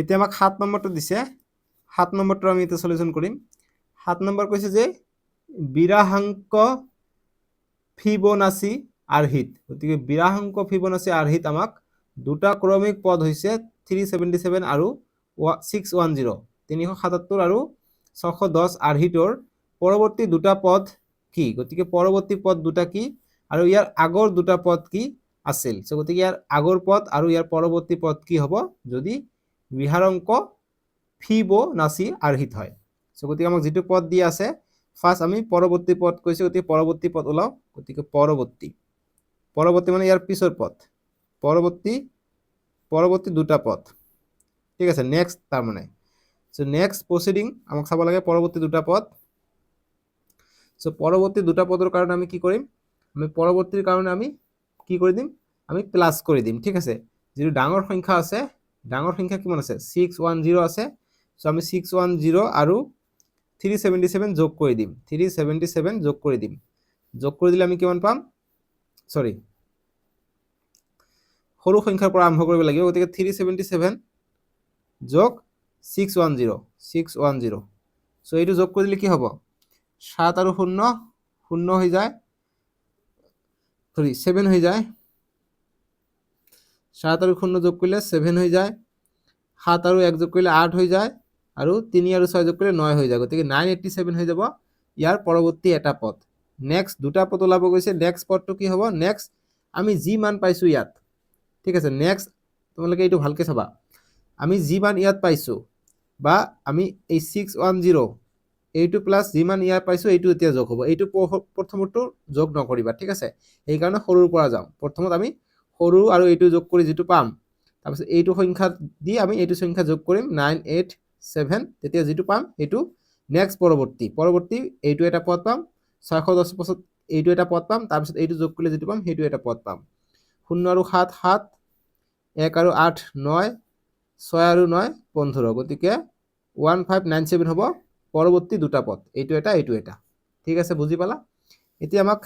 এতিয়া আমাক 7 নম্বৰটো দিছে, 7 নম্বৰটো আমি এতিয়া সলিউশন কৰিম। 7 নম্বৰ কৈছে যে বিৰাহাংক ফিবোনাচি আৰ্হিত, গতিকে বিৰাহাংক ফিবোনাচি আৰ্হিত আমাক দুটা ক্ৰমিক পদ হৈছে 377 আৰু 610 377 আৰু 610 আৰ্হিটোৰ পৰৱৰ্তী দুটা পদ কি? গতিকে পৰৱৰ্তী পদ দুটা কি আৰু ইয়াৰ আগৰ দুটা পদ কি আছিল? সো গতিকে ইয়াৰ আগৰ পদ আৰু ইয়াৰ পৰৱৰ্তী পদ কি হ'ব যদি বিহাৰংক ফিবোনাচি আৰ্হিত হয়? সো গতিকে আমাক যেটো পদ দিয়া আছে ফাৰ্স্ট আমি পৰৱৰ্তী পদ কৈছে, গতিকে পৰৱৰ্তী পদ ওলাও। গতিকে পৰৱৰ্তী মানে ইয়াৰ পিছৰ পদ, পৰৱৰ্তী দুটা পদ, ঠিক আছে। নেক্সট তাৰ মানে সো নেক্সট প্ৰসিডিং আমাক চাব লাগে পৰৱৰ্তী দুটা পদ। সো পৰৱৰ্তী দুটা পদৰ কাৰণে আমি কি কৰিম? আমি পৰৱৰ্তীৰ কাৰণে আমি কি কৰি দিম? আমি প্লাস কৰি দিম, ঠিক আছে। যেটো ডাঙৰ সংখ্যা আছে, ডাঙৰ সংখ্যা কিমান আছে? 610 আছে। সো আমি 610 আৰু 377 যোগ কৰি দিম, 377 যোগ কৰি দিম। যোগ কৰি দিলে আমি কিমান পাম? সৰি, সৰু সংখ্যাৰ পৰা আৰম্ভ কৰিব লাগিব। গতিকে 377 যোগ 610 সো এইটো যোগ কৰি দিলে কি হ'ব? 7 আৰু 0 0 হৈ যায়, সৰি 7 হৈ যায়। 7 আৰু 0 যোগ কৰিলে 7 হৈ যায়, 7 আৰু 1 যোগ কৰিলে 8 হৈ যায়, আৰু 3 আৰু 6 যোগ কৰিলে 9 হৈ যায়। গতিকে 987 হৈ যাব ইয়াৰ পৰৱৰ্তী এটা পদ। নেক্সট দুটা পদ ওলাব গৈছে। নেক্সট পদটো কি হ'ব? নেক্সট আমি যি মান পাইছো ইয়াত, ঠিক আছে। নেক্সট তোমালোকে এইটো ভালকে চাবা, আমি যি মান ইয়াত পাইছো বা আমি এই 610 এইটো প্লাস যিমান ইয়াৰ পাইছো এইটো এতিয়া যোগ হ'ব। এইটো প্ৰথমটো যোগ নকৰিবা, ঠিক আছে। এই কাৰণে সৰুৰ পৰা যাওঁ। প্ৰথমত আমি সৰু আৰু এইটো যোগ কৰি যেটো পাম, তাৰপিছত এইটো সংখ্যা দি আমি এইটো সংখ্যা যোগ কৰিম 987, তেতিয়া যেটো পাম এইটো নেক্সট পৰৱৰ্তী এইটো এটা পদ পাম। 610 পাছত এইটো এটা পদ পাম, তাৰপিছত এইটো যোগ কৰিলে যেটো পাম সেইটো এটা পদ পাম। 0 আৰু 7 7, 1 আৰু 8 9, 6 আৰু 9 15। গতিকে 1597 হ'ব পৰৱৰ্তী দুটা পদ, এইটো এটা, ঠিক আছে। বুজি পালা? এতিয়া আমাক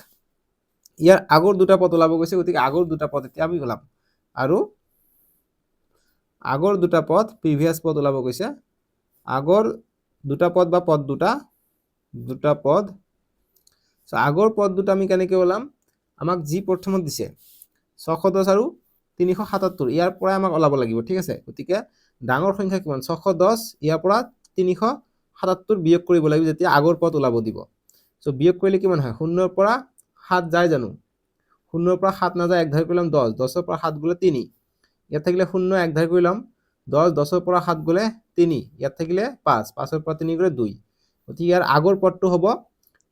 ইয়াৰ আগৰ দুটা পদ ওলাব গৈছে। গতিকে আগৰ দুটা পদ এতিয়া আমি ওলাম, আৰু আগৰ দুটা পদ প্ৰিভিয়াস পদ ওলাব গৈছে। আগৰ দুটা পদ বা পদ দুটা পদ। সো আগৰ পদ দুটা আমি কেনেকৈ ওলাম? আমাক যি প্ৰথমত দিছে 610 আৰু 377 ইয়াৰ পৰা আমাক ওলাব লাগিব, ঠিক আছে। গতিকে ডাঙৰ সংখ্যা কিমান? 610, ইয়াৰ পৰা 377 বিয়োগ কৰিব লাগিব যেতিয়া আগৰ পদ ওলাব দিব। সো বিয়োগ কৰিলে কিমান হয়? 0 ৰ পৰা 7 যায় জানো? 0 ৰ পৰা 7 নাযায়, এক ধাৰ কৰিলাম 10, 10 ৰ পৰা 7 গ'লে 3, ইয়াত থাকিলে 0 এক ধাৰ কৰিলাম 10, 10 ৰ পৰা 7 গ'লে 3, ইয়াত থাকিলে 5, 5 ৰ পৰা 3 গ'লে 2। গতিকে ইয়াৰ আগৰ পদটো হ'ব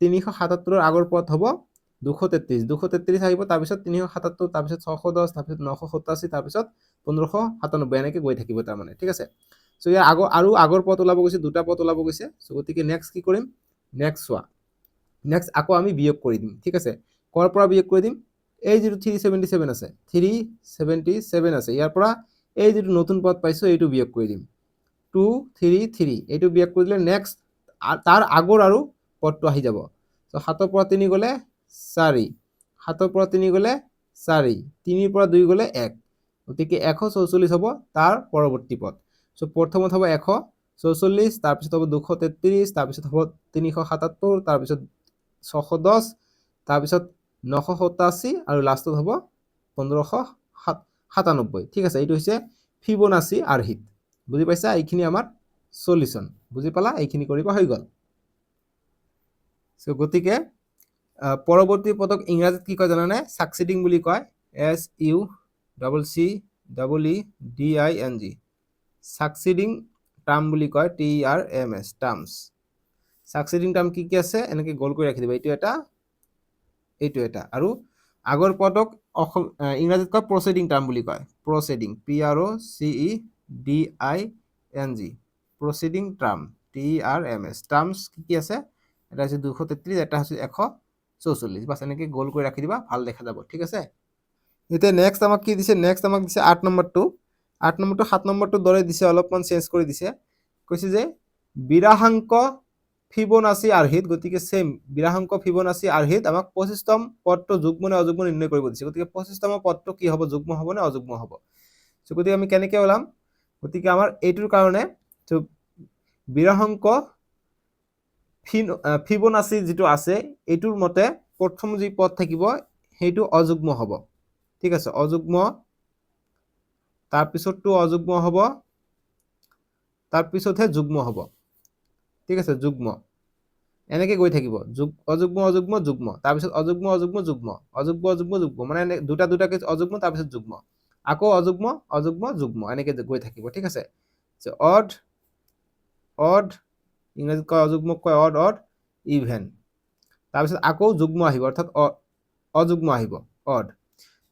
377 ৰ আগৰ পদ হ'ব 233, 233 আহিব, তাৰপিছত 377, তাৰপিছত 610, তাৰপিছত 987, তাৰপিছত 1597, এনেকৈ গৈ থাকিব তাৰমানে, ঠিক আছে। সো ইয়াৰ আগৰ পদ ওলাব গৈছে, দুটা পদ ওলাব গৈছে। সো গতিকে নেক্সট কি কৰিম? নেক্সট চোৱা, নেক্সট আকৌ আমি বিয়োগ কৰি দিম, ঠিক আছে। কৰ পৰা বিয়োগ কৰি দিম? এই যেটো 377 আছে, 377 আছে, ইয়াৰ পৰা এই যেটো নতুন পদ পাইছো এইটো বিয়োগ কৰি দিম, 233, এইটো বিয়োগ কৰি দিলে নেক্সট তাৰ আগৰ আৰু পদটো আহি যাব। সো 7 ৰ পৰা 3 গ'লে 4, 7 ৰ পৰা 3 গ'লে 4, 3 ৰ পৰা 2 গ'লে 1, গতিকে 144 হ'ব তাৰ পৰৱৰ্তী পদ। সো প্ৰথমত হ'ব 144, তাৰপিছত হ'ব 233, তাৰপিছত হ'ব 377, তাৰপিছত 610, তাৰপিছত 987, আৰু লাষ্টত হ'ব 1597, ঠিক আছে। এইটো হৈছে ফিবোনাচি আৰ্হিত। বুজি পাইছা? এইখিনি আমাৰ সলিউশন। বুজি পালা? এইখিনি কৰিবা, হৈ গ'ল। সো গতিকে পৰৱৰ্তী পদক ইংৰাজীত কি কয় জানানে? সাকচিডিং বুলি কয়, SUCCEDING, সাকচিডিং টাৰ্ম বুলি কয়, TERMS, টাৰ্মছ। সাকচিডিং টাৰ্ম কি কি আছে? এনেকৈ গোল কৰি ৰাখি দিবা, এইটো এটা, আৰু আগৰ পদক ইংৰাজীত কয় প্ৰচিডিং টাৰ্ম বুলি কয়, proceeding, PROCEDING, proceeding term, TERMS। Terms কি কি আছে? এটা হৈছে 233, এটা হৈছে 144, বাস এনেকৈ গোল কৰি ৰাখি দিবা, ভাল দেখা যাব, ঠিক আছে। এতিয়া নেক্সট আমাক কি দিছে? নেক্সট আমাক দিছে 8 নম্বৰটো। 8 নম্বৰটো 7 নম্বৰটোৰ দৰে দিছে, অলপমান চেঞ্জ কৰি দিছে। কৈছে যে বিৰাহাংক ফিবোনাচি আৰ্হিত, গতিকে সেম বিৰাহাংক ফিবোনাচি আৰ্হিত আমাক 25তম পদটো যুগ্ম নে অযুগ্ম নিৰ্ণয় কৰিব দিছে। গতিকে 25তম পদটো কি হ'ব? যুগ্ম হ'ব নে অযুগ্ম হ'ব? সো গতিকে আমি কেনেকৈ ওলাম? গতিকে আমাৰ এইটোৰ কাৰণে বিৰাহাংক ফিবোনাচি যেটো আছে এইটোৰ মতে প্ৰথম যি পদ থাকিব সেইটো অযুগ্ম হ'ব, ঠিক আছে। অযুগ্ম, তাৰপিছতটো অযুগ্ম হ'ব, তাৰপিছতহে যুগ্ম হ'ব, ঠিক আছে, যুগ্ম এনেকৈ গৈ থাকিব, অযুগ্ম অযুগ্ম যুগ্ম, তাৰপিছত অযুগ্ম অযুগ্ম যুগ্ম, অযুগ্ম অযুগ্ম যুগ্ম, মানে দুটা দুটাকৈ অযুগ্ম তাৰপিছত যুগ্ম, আকৌ অযুগ্ম অযুগ্ম যুগ্ম, এনেকৈ গৈ থাকিব, ঠিক আছে। অড অড ইংৰাজীত কয় অযুগ্মক কয় অড, অড ইভেন, তাৰপিছত আকৌ যুগ্ম আহিব, অৰ্থাৎ অযুগ্ম আহিব, অড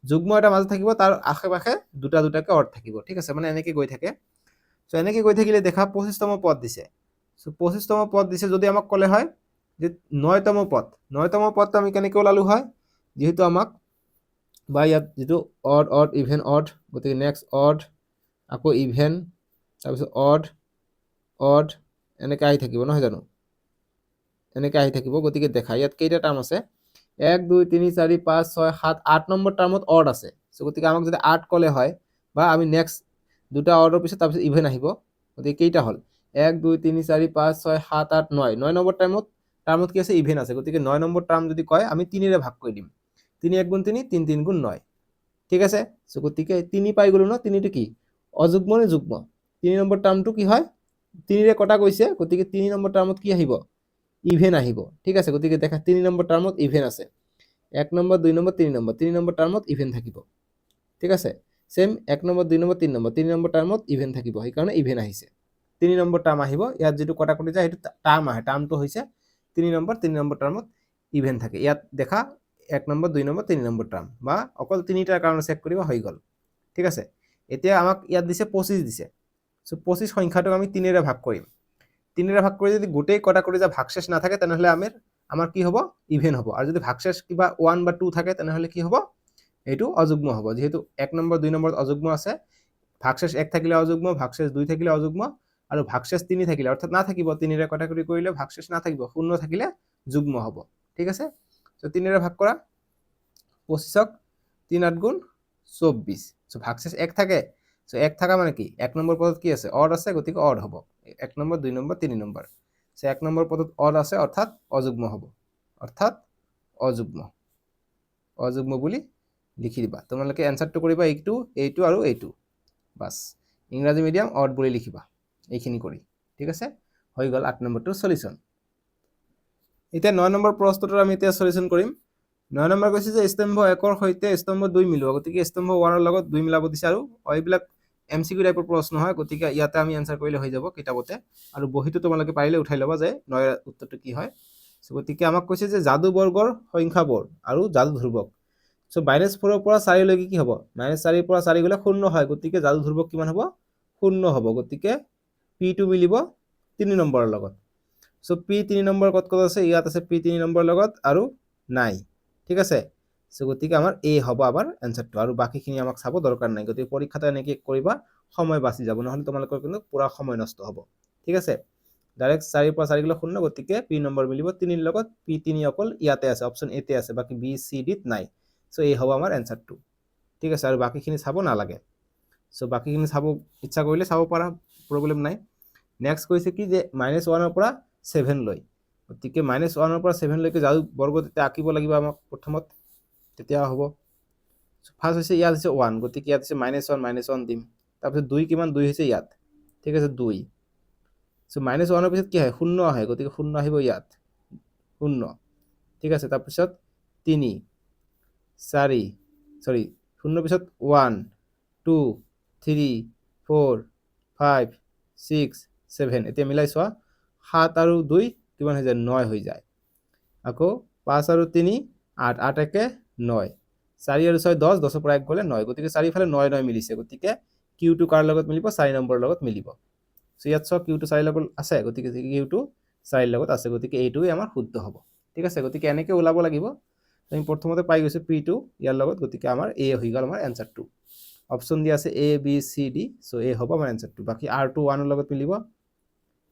যুগ্ম এটা মাজত থাকিব, তাৰ আশে পাশে দুটা দুটাকৈ অড থাকিব, ঠিক আছে, মানে এনেকৈ গৈ থাকে। চ' এনেকৈ গৈ থাকিলে দেখা 25তম পদ দিছে। চ' 25তম পদ দিছে যদি আমাক ক'লে হয় যে 9তম পদ, 9তম পদটো আমি কেনেকৈ ওলালো হয়, যিহেতু আমাক বা ইয়াত যিটো অড অড ইভেন অড, গতিকে নেক্সট অড, আকৌ ইভেন, তাৰপিছত অড অড এনেকৈ আহি থাকিব, নহয় জানো, এনেকৈ আহি থাকিব। গতিকে দেখা ইয়াত কেইটা টাৰ্ম আছে, 1 2 3 4 5 6 7 8 নম্বৰ টাৰ্মত অড আছে। চ' গতিকে আমাক যদি 8 ক'লে হয়, বা আমি নেক্সট দুটা অৰ্ডৰ পিছত তাৰপিছত ইভেন আহিব, গতিকে কেইটা হ'ল 1 2 3 4 5 6 7 8 9, 9 নম্বৰ টাৰ্মত কি আছে, ইভেন আছে। গতিকে 9 নম্বৰ টাৰ্ম যদি কয় আমি 3ৰে ভাগ কৰি দিম, 3 1 গুণ 3, 3 3 গুণ 9, ঠিক আছে। চ' গতিকে 3 পাই গ'লো ন, 3টো কি অযুগ্ম নে যুগ্ম, 3 নম্বৰ টাৰ্মটো কি হয় 3ৰে কটা গৈছে, গতিকে 3 নম্বৰ টাৰ্মত কি আহিব, ইভেন আহিব, ঠিক আছে। গতিকে দেখা 3 নম্বৰ টাৰ্মত ইভেন আছে, 1 নম্বৰ 2 নম্বৰ 3 নম্বৰ টাৰ্মত ইভেন থাকিব, ঠিক আছে। সেম 1 নম্বৰ 2 নম্বৰ 3 নম্বৰ টাৰ্মত ইভেন থাকিব, সেইকাৰণে ইভেন আহিছে। 3 নম্বৰ টাৰ্ম আহিব, ইয়াত যিটো কটাকটি যায় সেইটো টাৰ্ম আহে, টাৰ্মটো হৈছে 3 নম্বৰ টাৰ্মত ইভেন থাকে। ইয়াত দেখা 1 নম্বৰ 2 নম্বৰ 3 নম্বৰ টাৰ্ম, বা অকল তিনিটাৰ কাৰণে চেক কৰিব হৈ গ'ল, ঠিক আছে। এতিয়া আমাক ইয়াত দিছে 25 দিছে। চ' 25 সংখ্যাটোক আমি 3ৰে ভাগ কৰিম, 3ৰে ভাগ কৰি যদি গোটেই কটাকটি যে ভাগশেষ নাথাকে তেনেহ'লে আমাৰ কি হ'ব, ইভেন হ'ব। আৰু যদি ভাগশেষ কিবা 1 বা 2 থাকে তেনেহ'লে কি হ'ব, এইটো অযুগ্ম হ'ব। যিহেতু 1 নম্বৰ 2 নম্বৰত অযুগ্ম আছে, ভাগশেষ 1 থাকিলে অযুগ্ম, ভাগশেষ 2 থাকিলে অযুগ্ম, আৰু ভাগশেষ 3 থাকিলে, অৰ্থাৎ নাথাকিব, 3ৰে কটাকটি কৰিলে ভাগশেষ নাথাকিব, 0 থাকিলে যুগ্ম হ'ব, ঠিক আছে। চ' 3ৰে ভাগ কৰা, 25ক 3 8 গুণ 24। চ' ভাগশেষ 1 থাকে, চ' 1 থকা মানে কি 1 নম্বৰ পদত কি আছে, অড আছে, গতিকে অড হ'ব, 1 নম্বৰ 2 নম্বৰ 3 নম্বৰ। চ' 1 নম্বৰ পদত অড আছে, অৰ্থাৎ অযুগ্ম হ'ব, অৰ্থাৎ অযুগ্ম, অযুগ্ম বুলি লিখি দিবা। তোমালোকে এনচাৰটো কৰিবা এইটো এইটো আৰু এইটো, বাছ ইংৰাজী মিডিয়াম অড বুলি লিখিবা এইখিনি কৰি, ঠিক আছে। হৈ গ'ল 8 নম্বৰটোৰ সলিউশ্যন। এতিয়া 9 নম্বৰ প্ৰশ্নটোৰ আমি এতিয়া সলিউশ্যন কৰিম। 9 নম্বৰ কৈছে যে স্তম্ভ 1ৰ সৈতে স্তম্ভ 2 মিলোৱা, গতিকে স্তম্ভ 1ৰ লগত 2 মিলাব দিছে, আৰু এইবিলাক MCQ টাইপৰ প্ৰশ্ন হয়, গতিকে ইয়াতে আমি এনচাৰ কৰিলে হৈ যাব কিতাপতে, আৰু বহিটো তোমালোকে পাৰিলে উঠাই ল'বা যে 9ৰ উত্তৰটো কি হয়। গতিকে আমাক কৈছে যে যাদু বৰ্গৰ সংখ্যাবোৰ আৰু যাদু ধ্ৰুৱক। চ' -4ৰ পৰা 4লৈকে কি হ'ব, -4ৰ পৰা 4 গ'লে 0 হয়, গতিকে যাদু ধ্ৰুৱক কিমান হ'ব, 0 হ'ব। গতিকে P2 মিলিব 3 নম্বৰৰ লগত। চ' P 3 নম্বৰ ক'ত আছে, ইয়াত আছে P 3 নম্বৰৰ লগত, আৰু নাই, ঠিক আছে। চ' গতিকে আমাৰ A হ'ব আমাৰ এনচাৰটো, আৰু বাকীখিনি আমাক চাব দৰকাৰ নাই। গতিকে পৰীক্ষাটো এনেকৈ কৰিবা, সময় বাচি যাব, নহ'লে তোমালোকৰ কিন্তু পুৰা সময় নষ্ট হ'ব, ঠিক আছে। ডাইৰেক্ট 4ৰ পৰা 4 গ'লে 0, গতিকে P নম্বৰ মিলিব 3ৰ লগত, P3 অকল ইয়াতে আছে, অপশ্যন এতে আছে, বাকী B C Dত নাই। চ' এই হ'ব আমাৰ এনচাৰটো, ঠিক আছে। আৰু বাকীখিনি চাব নালাগে, চ' বাকীখিনি চাব ইচ্ছা কৰিলে চাব পাৰা, প্ৰব্লেম নাই। নেক্সট কৈছে কি যে -1ৰ পৰা 7 লৈ, গতিকে -1ৰ পৰা 7 লৈকে যাদু বৰ্গ তেতিয়া আঁকিব লাগিব আমাক প্ৰথমত, তেতিয়া হ'ব। ফাৰ্ষ্ট হৈছে ইয়াত হৈছে 1, গতিকে ইয়াত হৈছে -1 -1 দিম, তাৰপিছত 2 কিমান, 2 হৈছে ইয়াত, ঠিক আছে 2। চ' -1ৰ পিছত কি হয়, 0 আহে, গতিকে 0 আহিব ইয়াত, 0, ঠিক আছে। তাৰপিছত 3 4, সৰি 0 পিছত 1 2 3 4 5 6 7, এতিয়া মিলাই চোৱা, 7 আৰু 2 কিমান হৈ যায়, 9 হৈ যায়। আকৌ 5 আৰু 3 8, 8 একে 9, 4 আৰু 6 10, 10ৰ পৰা 1 গ'লে 9, গতিকে চাৰিওফালে 9 9 মিলিছে, গতিকে Q2 কাৰ লগত মিলিব, 4 নম্বৰৰ লগত মিলিব। চ' ইয়াত চোৱা Q2 4 লগত আছে, গতিকে Q2 4 লগত আছে, গতিকে এইটোৱে আমাৰ শুদ্ধ হ'ব, ঠিক আছে। গতিকে এনেকৈ ওলাব লাগিব। আমি প্ৰথমতে পাই গৈছোঁ P2 ইয়াৰ লগত, গতিকে আমাৰ A হৈ গ'ল আমাৰ এনচাৰটো। অপশ্যন দিয়া আছে A B C D, so' A হ'ব আমাৰ এনচাৰটো। বাকী R2 1ৰ লগত মিলিব,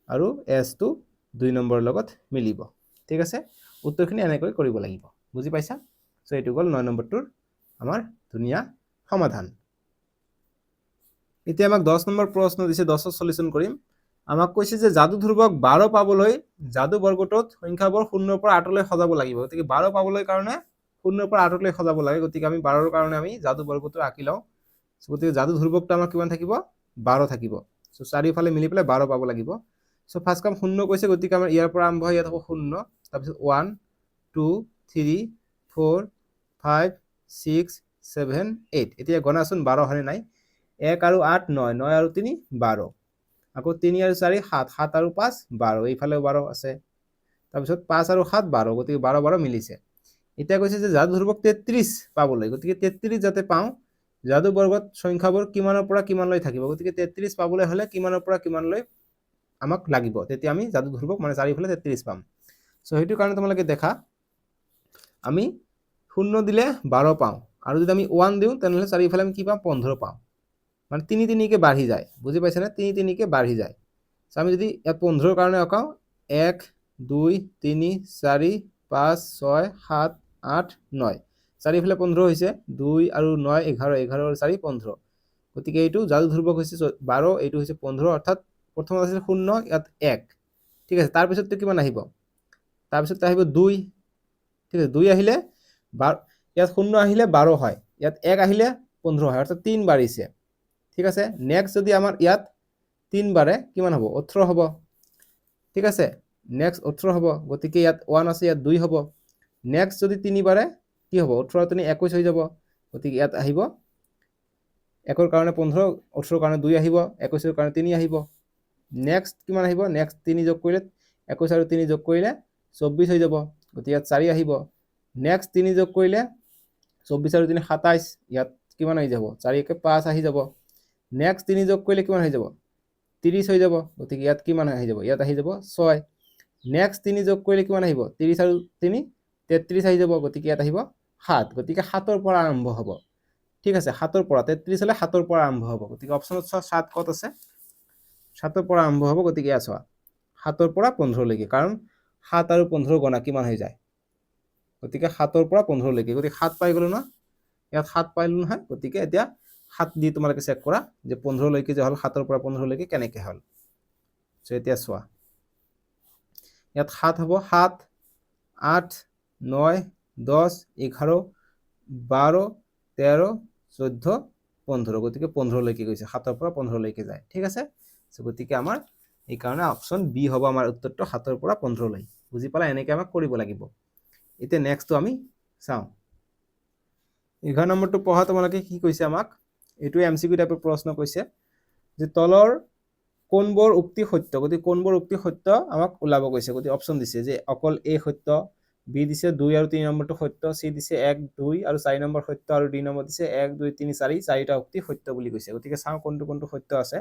আৰু S2 2 নম্বৰৰ লগত মিলিব, ঠিক আছে। উত্তৰখিনি এনেকৈ কৰিব লাগিব, বুজি পাইছা। চ' এইটো গ'ল 9 নম্বৰটোৰ আমাৰ ধুনীয়া সমাধান। এতিয়া আমাক 10 নম্বৰ প্ৰশ্ন দিছে, 10ৰ সলিউশ্যন কৰিম। আমাক কৈছে যে যাদু ধ্ৰুৱক 12 পাবলৈ যাদু বৰ্গটোত সংখ্যাবোৰ 0ৰ পৰা 8লৈ সজাব লাগিব, গতিকে 12 পাবলৈ কাৰণে 0ৰ পৰা 8লৈ সজাব লাগে, গতিকে আমি 12ৰ কাৰণে আমি যাদু বৰ্গটো আঁকি লওঁ। গতিকে যাদু ধ্ৰুৱকটো আমাৰ কিমান থাকিব, 12 থাকিব। সো চাৰিওফালে মিলি পেলাই 12 পাব লাগিব। সো ফাৰ্ষ্ট কাম 0 কৈছে, গতিকে আমাৰ ইয়াৰ পৰা আৰম্ভ হয়, ইয়াত হ'ব 0, তাৰপিছত 1 2 3 4 5 6 7 8। এতিয়া গণাচোন 12 হয়নে নাই। 1 আৰু 8 9, 9 আৰু 3 12, আকৌ 3 আৰু 4 7, 7 আৰু 5 12, এইফালেও 12 আছে, তাৰপিছত 5 আৰু 7 12, গতিকে 12 12 মিলিছে। এতিয়া কৈছে যে যাদু ধ্ৰুৱক 33 পাবলৈ, গতিকে 33 যাতে পাওঁ, যাদু বৰ্গত সংখ্যাবোৰ কিমানৰ পৰা কিমানলৈ থাকিব, গতিকে 33 পাবলৈ হ'লে কিমানৰ পৰা কিমানলৈ আমাক লাগিব, তেতিয়া আমি যাদু ধ্ৰুৱক মানে চাৰিওফালে 33 পাম। সো সেইটো কাৰণে তোমালোকে দেখা, আমি 0 দিলে 12 পাওঁ, আৰু যদি আমি 1 দিওঁ তেনেহ'লে চাৰিওফালে আমি কি পাম, 15 পাওঁ। মানে 3 3 কে বাঢ়ি যায়, বুজি পাইছানে, 3 3 কে বাঢ়ি যায়। সো আমি যদি ইয়াত 15 কাৰণে অকাওঁ, 1 2 3 4 5 6 7 8 9, চাৰিওফালে 15 হৈছে, 2 আৰু 9 11, 11 আৰু 4 15, গতিকে এইটো যাদু ধ্ৰুৱক হৈছে 12, এইটো হৈছে 15, অৰ্থাৎ প্ৰথমত আছিল 0, ইয়াত 1, ঠিক আছে। তাৰপিছতটো কিমান আহিব, তাৰপিছত আহিব 2, ঠিক আছে, 2 আহিলে ইয়াত 0 আহিলে 12 হয়, ইয়াত 1 আহিলে 15 হয়, অৰ্থাৎ 3 বাঢ়িছে, ঠিক আছে। নেক্সট যদি আমাৰ ইয়াত 3 বাঢ়ে কিমান হ'ব, 18 হ'ব, ঠিক আছে। নেক্সট 18 হ'ব, গতিকে ইয়াত 1 আছে, ইয়াত 2 হ'ব। নেক্সট যদি 3 বাঢ়ে কি হ'ব, 18 আৰু 3 21 হৈ যাব, গতিকে ইয়াত আহিব 1ৰ কাৰণে 15, 18ৰ কাৰণে 2 আহিব, 21ৰ কাৰণে 3 আহিব। নেক্সট কিমান আহিব, নেক্সট 3 যোগ কৰিলে 21 আৰু 3 যোগ কৰিলে 24 হৈ যাব, গতিকে ইয়াত 4 আহিব। নেক্সট 3 যোগ কৰিলে 24 আৰু 3 27, ইয়াত কিমান আহি যাব, 4 1 5 আহি যাব। নেক্সট 3 যোগ কৰিলে কিমান হৈ যাব, 30 হৈ যাব, গতিকে ইয়াত কিমান আহি যাব, ইয়াত আহি যাব 6। নেক্সট 3 যোগ কৰিলে কিমান আহিব, 30 আৰু 3 33 আহি যাব, গতিকে ইয়াত আহিব 7, গতিকে 7ৰ পৰা আৰম্ভ হ'ব, ঠিক আছে। 7ৰ পৰা 33 হ'লে 7ৰ পৰা আৰম্ভ হ'ব, গতিকে অপশ্যনত চোৱা 7 ক'ত আছে, 7ৰ পৰা আৰম্ভ হ'ব, গতিকে ইয়াত চোৱা 7ৰ পৰা 15 লৈকে, কাৰণ 7 আৰু 15 গণা কিমান হৈ যায়, গতিকে 7ৰ পৰা 15 লৈকে, গতিকে 7 পাই গ'লো না, ইয়াত 7 পাইলো নহয়, গতিকে এতিয়া 7 দি তোমালোকে চেক কৰা যে 15 লৈকে যে হ'ল, 7ৰ পৰা 15 লৈকে কেনেকৈ হ'ল। সো এতিয়া চোৱা ইয়াত 7 হ'ব, 7 8 9 10 11 12 13 14 15, গতিকে 15 লৈকে গৈছে, 7ৰ পৰা 15 লৈকে যায়, ঠিক আছে। সো গতিকে আমাৰ এইকাৰণে অপশ্যন বি হ'ব আমাৰ উত্তৰটো, 7ৰ পৰা 15 লৈ, বুজি পালা, এনেকৈ আমাক কৰিব লাগিব। এতিয়া নেক্সটটো আমি চাওঁ, 11 নম্বৰটো পঢ়া তোমালোকে কি কৈছে আমাক, এইটো MCQ টাইপৰ প্ৰশ্ন কৈছে যে তলৰ কোনবোৰ উক্তি সত্য, গতিকে কোনবোৰ উক্তি সত্য আমাক ওলাব কৈছে, গতিকে অপশ্যন দিছে যে অকল এ সত্য, বি দিছে 2 আৰু 3 নম্বৰটো সত্য, চি দিছে 1 2 আৰু 4 নম্বৰ সত্য, আৰু ডি নম্বৰ দিছে 1 2 3 4, চাৰিটা উক্তি সত্য বুলি কৈছে। গতিকে চাওঁ কোনটো কোনটো সত্য আছে।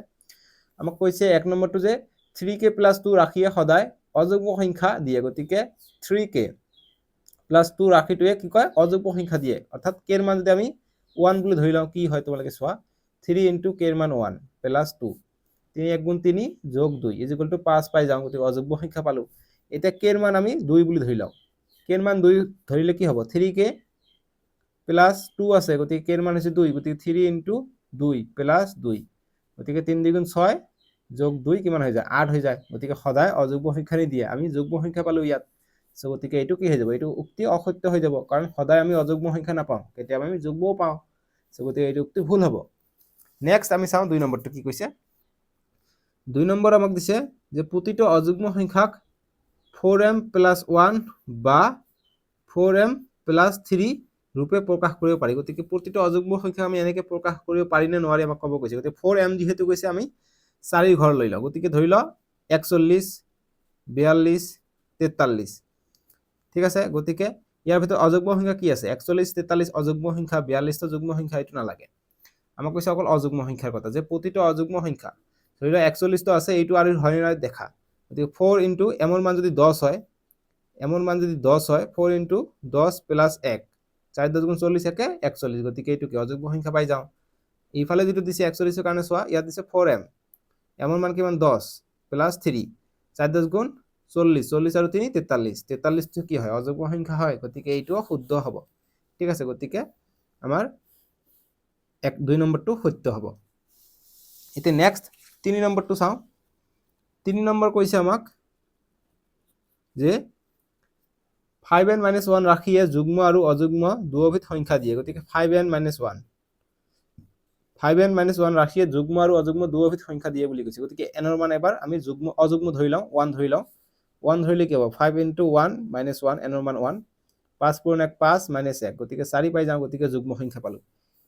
আমাক কৈছে 1 নম্বৰটো যে 3k + 2 ৰাশিয়ে সদায় অযুগ্ম সংখ্যা দিয়ে, গতিকে 3k + 2 ৰাশিটোৱে কি কয়, অযুগ্ম সংখ্যা দিয়ে, অৰ্থাৎ k ৰ মান যদি আমি 1 বুলি ধৰি লওঁ, কি হয় তোমালোকে চোৱা, 3 × k ৰ মান 1 + 2, 3 1 × 3 + 2 = 5 পাই যাওঁ, গতিকে অযুগ্ম সংখ্যা পালো। এতিয়া k ৰ মান আমি 2 বুলি ধৰি লওঁ, k ৰ মান 2 ধৰিলে কি হ'ব, 3k + 2 আছে, গতিকে k ৰ মান হৈছে 2, গতিকে 3 × 2 + 2, গতিকে 3 × 2 = 6 + 2 কিমান হৈ যায়, 8 হৈ যায়, গতিকে সদায় অযুগ্ম সংখ্যা নিদিয়ে, আমি যুগ্ম সংখ্যা পালো ইয়াত। সো গতিকে এইটো কি হৈ যাব, এইটো উক্তি অসত্য হৈ যাব, কাৰণ সদায় আমি অযুগ্ম সংখ্যা নাপাওঁ, কেতিয়াবা আমি যুগ্মও পাওঁ। সো গতিকে এইটো উক্তি ভুল হ'ব। নেক্সট আমি চাওঁ 2 নম্বৰটো কি কৈছে। 2 নম্বৰ আমাক দিছে যে প্ৰতিটো অযুগ্ম সংখ্যাক 4m + 1 বা 4m + 3 ৰূপে প্ৰকাশ কৰিব পাৰি, গতিকে প্ৰতিটো অযুগ্ম সংখ্যা আমি এনেকৈ প্ৰকাশ কৰিব পাৰি নে নোৱাৰি আমাক ক'ব কৈছে। গতিকে 4m যিহেতু কৈছে, আমি 4 ঘৰ লৈ লওঁ, গতিকে ধৰি লওঁ 41 42 43, ঠিক আছে। গতিকে ইয়াৰ ভিতৰত অযুগ্ম সংখ্যা কি আছে, 41 43 অযুগ্ম সংখ্যা, 42টা যুগ্ম সংখ্যা, এইটো নালাগে, আমাক কৈছে অকল অযুগ্ম সংখ্যাৰ কথা, যে প্ৰতিটো অযুগ্ম সংখ্যা ধৰি লোৱা 41টো আছে, এইটো আৰু হয় নাই দেখা, গতিকে 4 × m ৰ মান যদি 10 হয়, m ৰ মান যদি 10 হয়, 4 × 10 + 1, 4 10 × 40 একে 41, গতিকে এইটো কি অযুগ্ম সংখ্যা পাই যাওঁ। এইফালে যিটো দিছে 41ৰ কাৰণে চোৱা, ইয়াত দিছে 4m, m ৰ মান কিমান 10 + 3, 4 10 × 40, 40 আৰু 3 43, 43টো কি হয়, অযুগ্ম সংখ্যা হয়, গতিকে এইটোও শুদ্ধ হ'ব, ঠিক আছে। গতিকে আমাৰ 2 নম্বৰটো সত্য হ'ব। এতিয়া নেক্সট 3 নম্বৰটো চাওঁ। 3 নম্বৰ কৈছে আমাক যে 5n - 1 ৰাশিয়ে যুগ্ম আৰু অযুগ্ম দুয়োবিধ সংখ্যা দিয়ে, গতিকে 5n - 1, 5n - 1 ৰাশিয়ে যুগ্ম আৰু অযুগ্ম দুয়োবিধ সংখ্যা দিয়ে বুলি কৈছে, গতিকে n ৰ মান এবাৰ আমি অযুগ্ম ধৰি লওঁ, 1 ধৰি লওঁ। 1 ধৰিলে কি হ'ব? 5 × 1 - 1, n ৰ মান 1, 5 পূৰণ 1 5 - 1, গতিকে 4 পাই যাওঁ, গতিকে যুগ্ম সংখ্যা পালোঁ।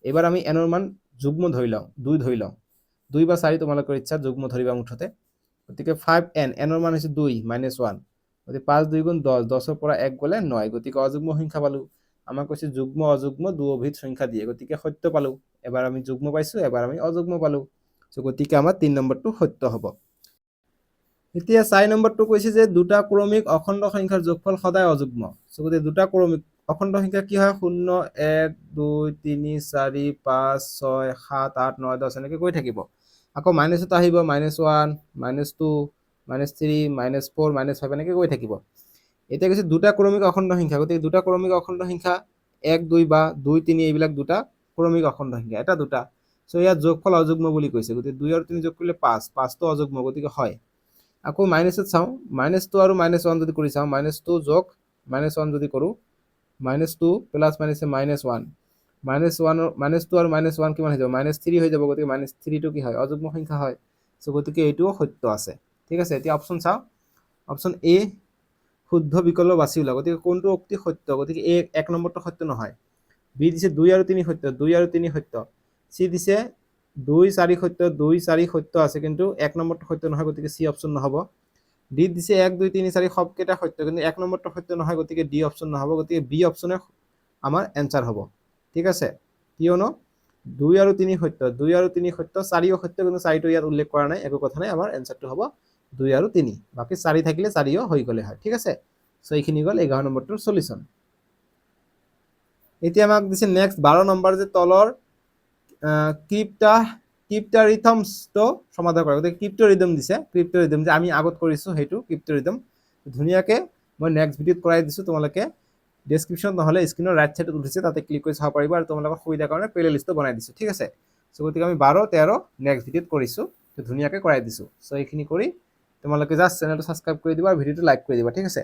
এইবাৰ আমি n ৰ মান যুগ্ম ধৰি লওঁ, 2 ধৰি লওঁ। 2 বা 4 তোমালোকৰ ইচ্ছা, যুগ্ম ধৰিবা মুঠতে। গতিকে 5n, n ৰ মান হৈছে 2 - 1, গতিকে 5 2 × 10, 10ৰ পৰা 1 গ'লে 9, গতিকে অযুগ্ম সংখ্যা পালোঁ। আমাক কৈছে যুগ্ম অযুগ্ম দুয়োবিধ সংখ্যা দিয়ে, গতিকে সত্য পালোঁ। এবাৰ আমি যুগ্ম পাইছোঁ, এবাৰ আমি অযুগ্ম পালোঁ। গতিকে আমাৰ 3 নম্বৰটো সত্য হ'ব। এতিয়া 4 নম্বৰটো কৈছে যে দুটা ক্ৰমিক অখণ্ড সংখ্যাৰ যোগফল সদায় অযুগ্ম। গতিকে দুটা ক্ৰমিক অখণ্ড সংখ্যা কি হয়? 0 1 2 3 4 5 6 7 8 9 10 এনেকৈ গৈ থাকিব। আকৌ মাইনাছত আহিব, -1 -2 -3 -4 -5 এনেকৈ গৈ থাকিব। এতিয়া কৈছে দুটা ক্ৰমিক অখণ্ড সংখ্যা, গতিকে দুটা ক্ৰমিক অখণ্ড সংখ্যা 1 2 বা 2 3 এইবিলাক দুটা ক্ৰমিক অখণ্ড সংখ্যা, এটা দুটা। ইয়াত যোগফল অযুগ্ম বুলি কৈছে, গতিকে 2 আৰু 3 যোগ কৰিলে 5, 5টো অযুগ্ম, গতিকে হয়। আকৌ মাইনাছত চাওঁ, -2 আৰু -1 যদি কৰি চাওঁ, -2 যোগ -1 যদি কৰোঁ, -2 প্লাছ মাইনাছে -1, -2 আৰু -1 কিমান হৈ যাব? -3 হৈ যাব, গতিকে -3টো কি হয়? অযুগ্ম সংখ্যা হয়। গতিকে এইটোও সত্য আছে। ঠিক আছে, এতিয়া অপশ্যন চাওঁ। অপশ্যন এ শুদ্ধ বিকল্প বাছি ওলোৱা, গতিকে কোনটো উক্তি সত্য? গতিকে এ 1 নম্বৰটো সত্য নহয়। বি দিছে 2 আৰু 3 সত্য, 2 আৰু 3 সত্য। চি দিছে 2 4 সত্য, 2 4 সত্য আছে, কিন্তু 1 নম্বৰটো সত্য নহয়, গতিকে চি অপশ্যন নহ'ব। ডি দিছে 1 2 3 4 সবকেইটা সত্য, কিন্তু 1 নম্বৰটো সত্য নহয়, গতিকে ডি অপশ্যন নহ'ব, গতিকে বি অপশ্যনে আমাৰ এনচাৰ হ'ব। ঠিক আছে, কিয়নো 2 আৰু 3 সত্য, 2 আৰু 3 সত্য, 4ও সত্য, কিন্তু 4টো ইয়াত উল্লেখ কৰা নাই, একো কথা নাই, আমাৰ এনচাৰটো হ'ব 2 আৰু 3। বাকী 4 থাকিলে 4ও হৈ গ'লে হয়। ঠিক আছে, এইখিনি গ'ল 11 নম্বৰটোৰ সলিউশন। এতিয়া আমাক দিছে নেক্সট 12 নম্বৰ, যে তলৰ ক্ৰিপ্টাৰিথমছটো সমাধান কৰা। গতিকে ক্ৰিপ্টৰিদম দিছে, ক্ৰিপ্টৰিদম যে আমি আগত কৰিছোঁ সেইটো ক্ৰিপ্টৰিদম ধুনীয়াকৈ মই নেক্সট ভিডিঅ'ত কৰাই দিছোঁ, তোমালোকে ডেছক্ৰিপশ্যন নহ'লে স্ক্ৰীনৰ ৰাইট ছাইডত উঠিছে, তাতে ক্লিক কৰি চাব পাৰিবা, আৰু তোমালোকৰ সুবিধাৰ কাৰণে প্লে লিষ্টটো বনাই দিছোঁ। ঠিক আছে, গতিকে আমি 12 13 নেক্সট ভিডিঅ'ত কৰিছোঁ, ধুনীয়াকৈ কৰাই দিছোঁ। এইখিনি কৰি তোমালোকে জাষ্ট চেনেলটো ছাবস্ক্ৰাইব কৰি দিবা আৰু ভিডিঅ'টো লাইক কৰি দিবা। ঠিক আছে।